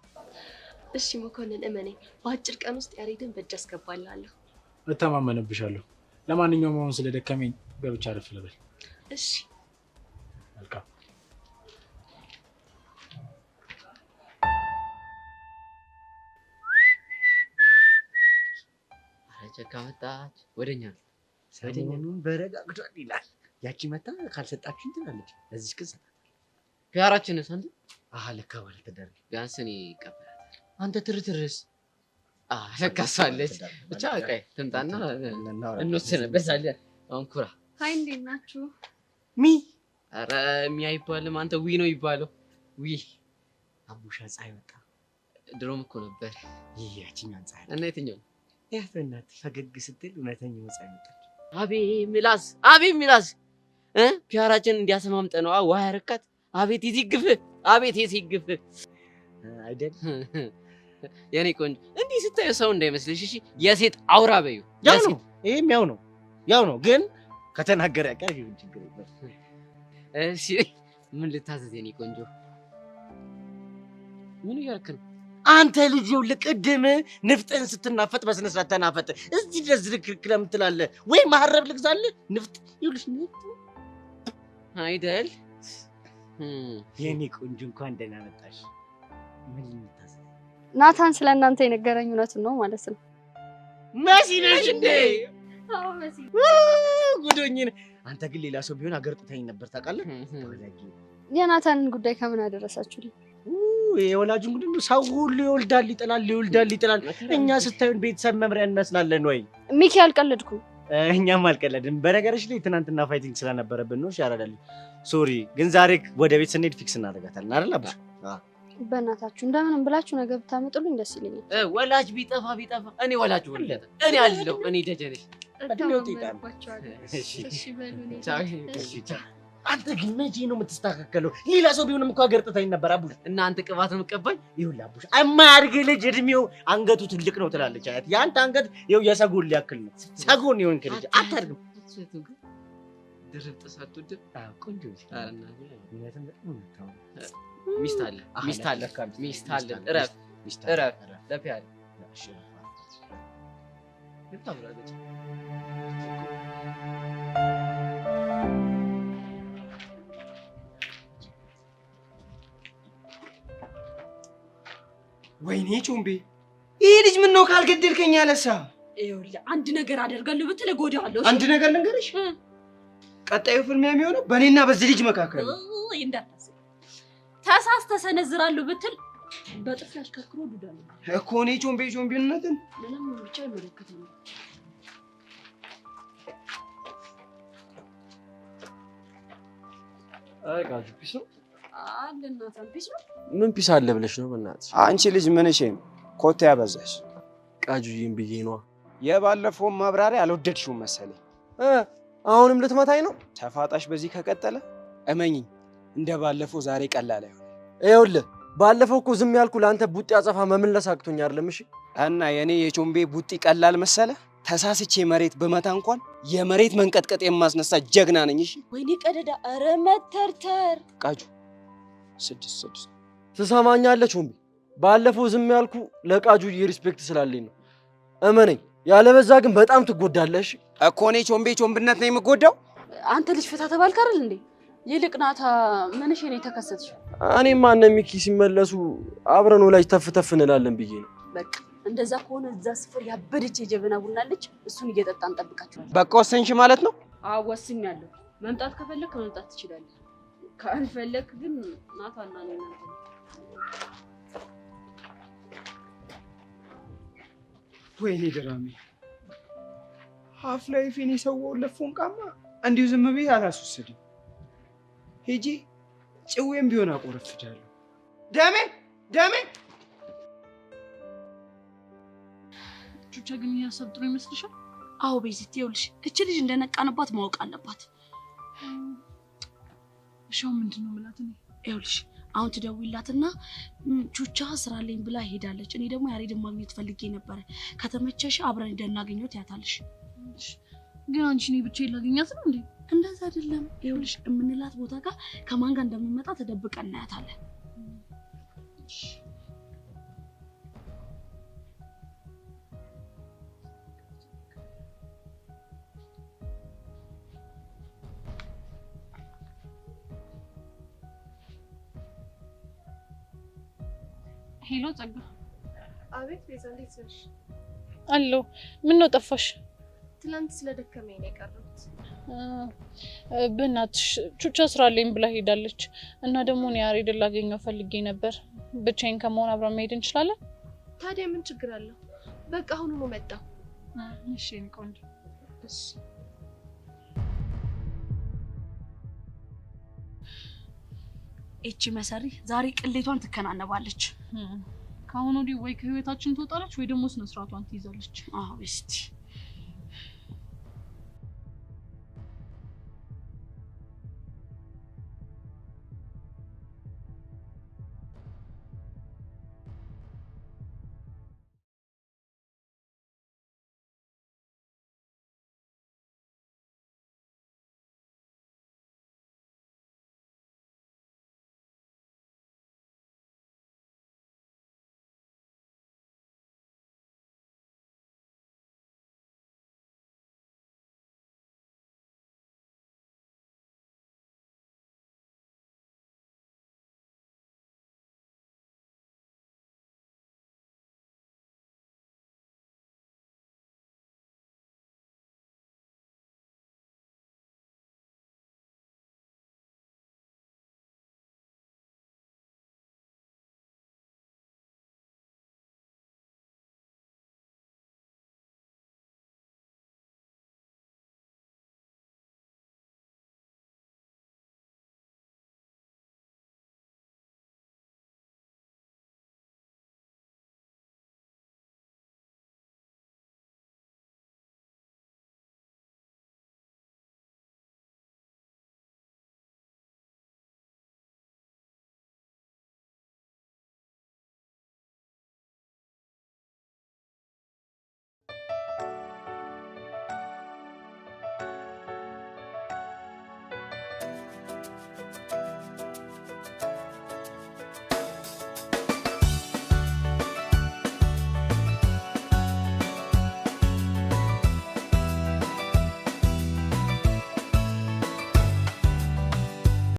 እሺ መኮንን እመነኝ፣ በአጭር ቀን ውስጥ ያሬድን በእጅ አስገባልሃለሁ። እተማመንብሻለሁ። ለማንኛውም አሁን ስለደከመኝ ገብቻ አረፍ ልበል። እሺ መልካም። ቸካ መጣች ወደኛ። ሰሞኑን በረጋግቷል ይላል። ያቺ መታ ካልሰጣችሁ ትላለች። እዚህ ክስ ፒያራችንስ አንተ ለካ ባለ ተደረገ። ቢያንስ እኔ እቀበላታለሁ። አንተ ትርትርስ ለካ እሷለች። ብቻ ቀይ ትምጣና እንወስንበታለን። አሁን ኩራ። ሀይ እንዴት ናችሁ? ኧረ ሚ አይባልም። አንተ ዊ ነው ይባለው። ዊ አቡሻ ፀሐይ ወጣ። ድሮም እኮ ነበር። ያቺኛን ፀሐይ እና የትኛው ያት በእናትህ ፈገግ ስትል እውነተኛው ፀሐይ መጣች። አቤት ምላስ ፒያራችን እንዲያሰማምጠ ነው ውሃ ያረካት። አቤት የሲግፍ አቤት የሲግፍ አይደል የኔ ቆንጆ። እንዲህ ስታየው ሰው እንዳይመስልሽ እሺ። የሴት አውራ በዩ ያው ነው። ይሄም ያው ነው ግን ከተናገረ ያቀር ይሁን ችግር የለም። እሺ ምን ልታዘዝ የኔ ቆንጆ? ምን እያልክ ነው አንተ ልጅ? ይኸውልህ ቅድም ንፍጥን ስትናፈጥ በስነ ስርዓት ተናፈጥ። እዚህ ድረስ ዝርክርክ ለምን ትላለህ? ወይ ማህረብ ልግዛልህ ንፍጥ። ይኸውልሽ ንፍጥ አይደል የኔ ቆንጆ፣ እንኳን ደህና መጣሽ። ምን ልታዘዝ? ናታን ስለ እናንተ የነገረኝ እውነቱን ነው ማለት ነው። መሲ ነሽ እንዴ? አዎ መሲ። ጉዶኝ። አንተ ግን ሌላ ሰው ቢሆን አገር ጥተኸኝ ነበር ታውቃለህ። የናታንን ጉዳይ ከምን አደረሳችሁልኝ? የወላጁን ጉድ ነው። ሰው ሁሉ ይወልዳል ይጥላል። እኛ ስታዩን ቤተሰብ መምሪያ እንመስላለን ወይ? ሚኪ አልቀለድኩም። እኛም አልቀለድም። በነገርሽ ላይ ትናንትና ፋይቲንግ ስለነበረብን ነው። ያራዳል። ሶሪ። ግን ዛሬ ወደ ቤት ስንሄድ ፊክስ እናደርጋታለን አይደል አባሽ? በእናታችሁ እንደምንም ብላችሁ ነገር ብታመጡልኝ ደስ ይለኛል። ወላጅ ቢጠፋ እኔ ወላጅ ወለደ። እኔ አለው እኔ ደጀነሽ እድሜው ይጣል። እሺ በሉኝ። ቻው። አንተ ግን መቼ ነው የምትስተካከለው? ሌላ ሰው ቢሆንም እኮ አገርጥታኝ ነበር አቡሽ። እና አንተ ቅባት ነው የምትቀባኝ? ይኸውልህ አቡሽ የማያድግ ልጅ እድሜው አንገቱ ትልቅ ነው ትላለች አያት። ያንተ አንገት ይኸው የሰጎን ሊያክል ነው። ሰጎን የሆንክ ልጅ አታድግም። ድርብ ጥሳት ወደ ቆንጆ ሚስት አለ ሚስት አለ እረፍ እረፍ ለፒያል ወይኔ ጮምቤ ይሄ ልጅ ምን ነው ካልገደልከኝ አለሳ። ይኸውልህ አንድ ነገር አደርጋለሁ ብትል እጎዳለሁ። አንድ ነገር ልንገርሽ፣ ቀጣዩ ፍልሚያ የሚሆነው በእኔና በዚህ ልጅ መካከል ነው። እንዳታስብ። ተሳስተህ ሰነዝራለሁ ብትል በጥፊ አሽከርክሮ ዱዳለሁ እኮ እኔ ጮምቤነትን ምንም ብቻ አይመለከተኝም። አይ ጋጁ ፒስ ነው አለና ታምፒስ ነው። ምን ፒስ አለ ብለሽ ነው? በእናትሽ አንቺ ልጅ ምንሽ ኮቴ ያበዛሽ። ቃጁዬን ብዬ ነዋ። የባለፈውን ማብራሪያ አልወደድሽውም መሰለኝ። አሁንም ልትመታኝ ነው? ተፋጣሽ በዚህ ከቀጠለ እመኝኝ እንደ ባለፈው ዛሬ ቀላል አይሆንም። ይኸውልህ ባለፈው እኮ ዝም ያልኩ ለአንተ ቡጢ አጸፋ መመለስ አቅቶኝ አይደለም። እሺ እና የኔ የቾምቤ ቡጢ ቀላል መሰለ? ተሳስቼ መሬት በመታ እንኳን የመሬት መንቀጥቀጥ የማስነሳ ጀግና ነኝ። እሺ ወይኔ ቀደዳ፣ ኧረ መተርተር ቃጁ 6 ትሰማኛለህ ቾምቤ? ባለፈው ዝም ያልኩ ለቃጁዬ ሪስፔክት ስላለኝ ነው። እመነኝ፣ ያለበዛ ግን በጣም ትጎዳለሽ እኮ። እኔ ቾምቤነት ነው የምጎዳው? አንተ ልጅ ፍታ ተባልክ አይደል እንዴ? ይልቅ ናታ ምንሽ ነው የተከሰተሽ? እኔማ እነ ሚኪ ሲመለሱ አብረን ወላጅ ተፍ እንላለን ብዬ ነው። በቃ እንደዛ ከሆነ እዛ ስፍር ያበደች የጀበና ቡና አለች፣ እሱን እየጠጣን እንጠብቃቸዋለን። በቃ ወሰንሽ ማለት ነው? አዎ ወስኛለሁ። መምጣት ከፈለክ መምጣት ትችላለህ። ካልፈለክ ግን ናታና ነው እናንተ። ወይኔ ድራሜ ሀፍ ላይፌን የሰዋውን ለፎንቃማ እንዲሁ ዝም ብዬ አላስወስድም። ሄጂ ጭዌም ቢሆን አቆረፍዳለሁ። ደሜ ቹቻ ግን ያሰብ ጥሩ ይመስልሻል? አዎ ቤዚት፣ ይኸውልሽ እቺ ልጅ እንደነቃንባት ማወቅ አለባት። እሺው ምንድነው ማለት ነው? ይኸውልሽ አሁን ትደውይላትና ቹቻ ስራ አለኝ ብላ ሄዳለች፣ እኔ ደግሞ ያሬድን ማግኘት ፈልጌ ነበር፣ ከተመቸሽ አብረን እንደናገኘው ትያታለሽ። ግን አንቺ እኔ ብቻዬን ላገኛት ነው እንዴ? እንደዛ አይደለም። ይኸውልሽ የምንላት ቦታ ጋር ከማን ጋር እንደምንመጣ ተደብቀን እናያታለን። ሄሎ ጸጋ። አቤት ቤዛ፣ እንዴት ነሽ? አሎ። ምን ነው ጠፋሽ? ትላንት ስለደከመኝ ነው የቀረሁት። በእናትሽ ቹቻ ስራ አለኝ ብላ ሄዳለች እና ደግሞ እኔ ያሬድን ላገኘው ፈልጌ ነበር። ብቻዬን ከመሆን አብረን መሄድ እንችላለን? ታዲያ ምን ችግር አለው? በቃ አሁኑኑ መጣሁ። እሺ የኔ ቆንጆ። እሺ እቺ መሰሪ ዛሬ ቅሌቷን ትከናነባለች። ከአሁን ወዲህ ወይ ከህይወታችን ትወጣለች ወይ ደግሞ ስነ ስርዓቷን ትይዛለች። አዎ እስቲ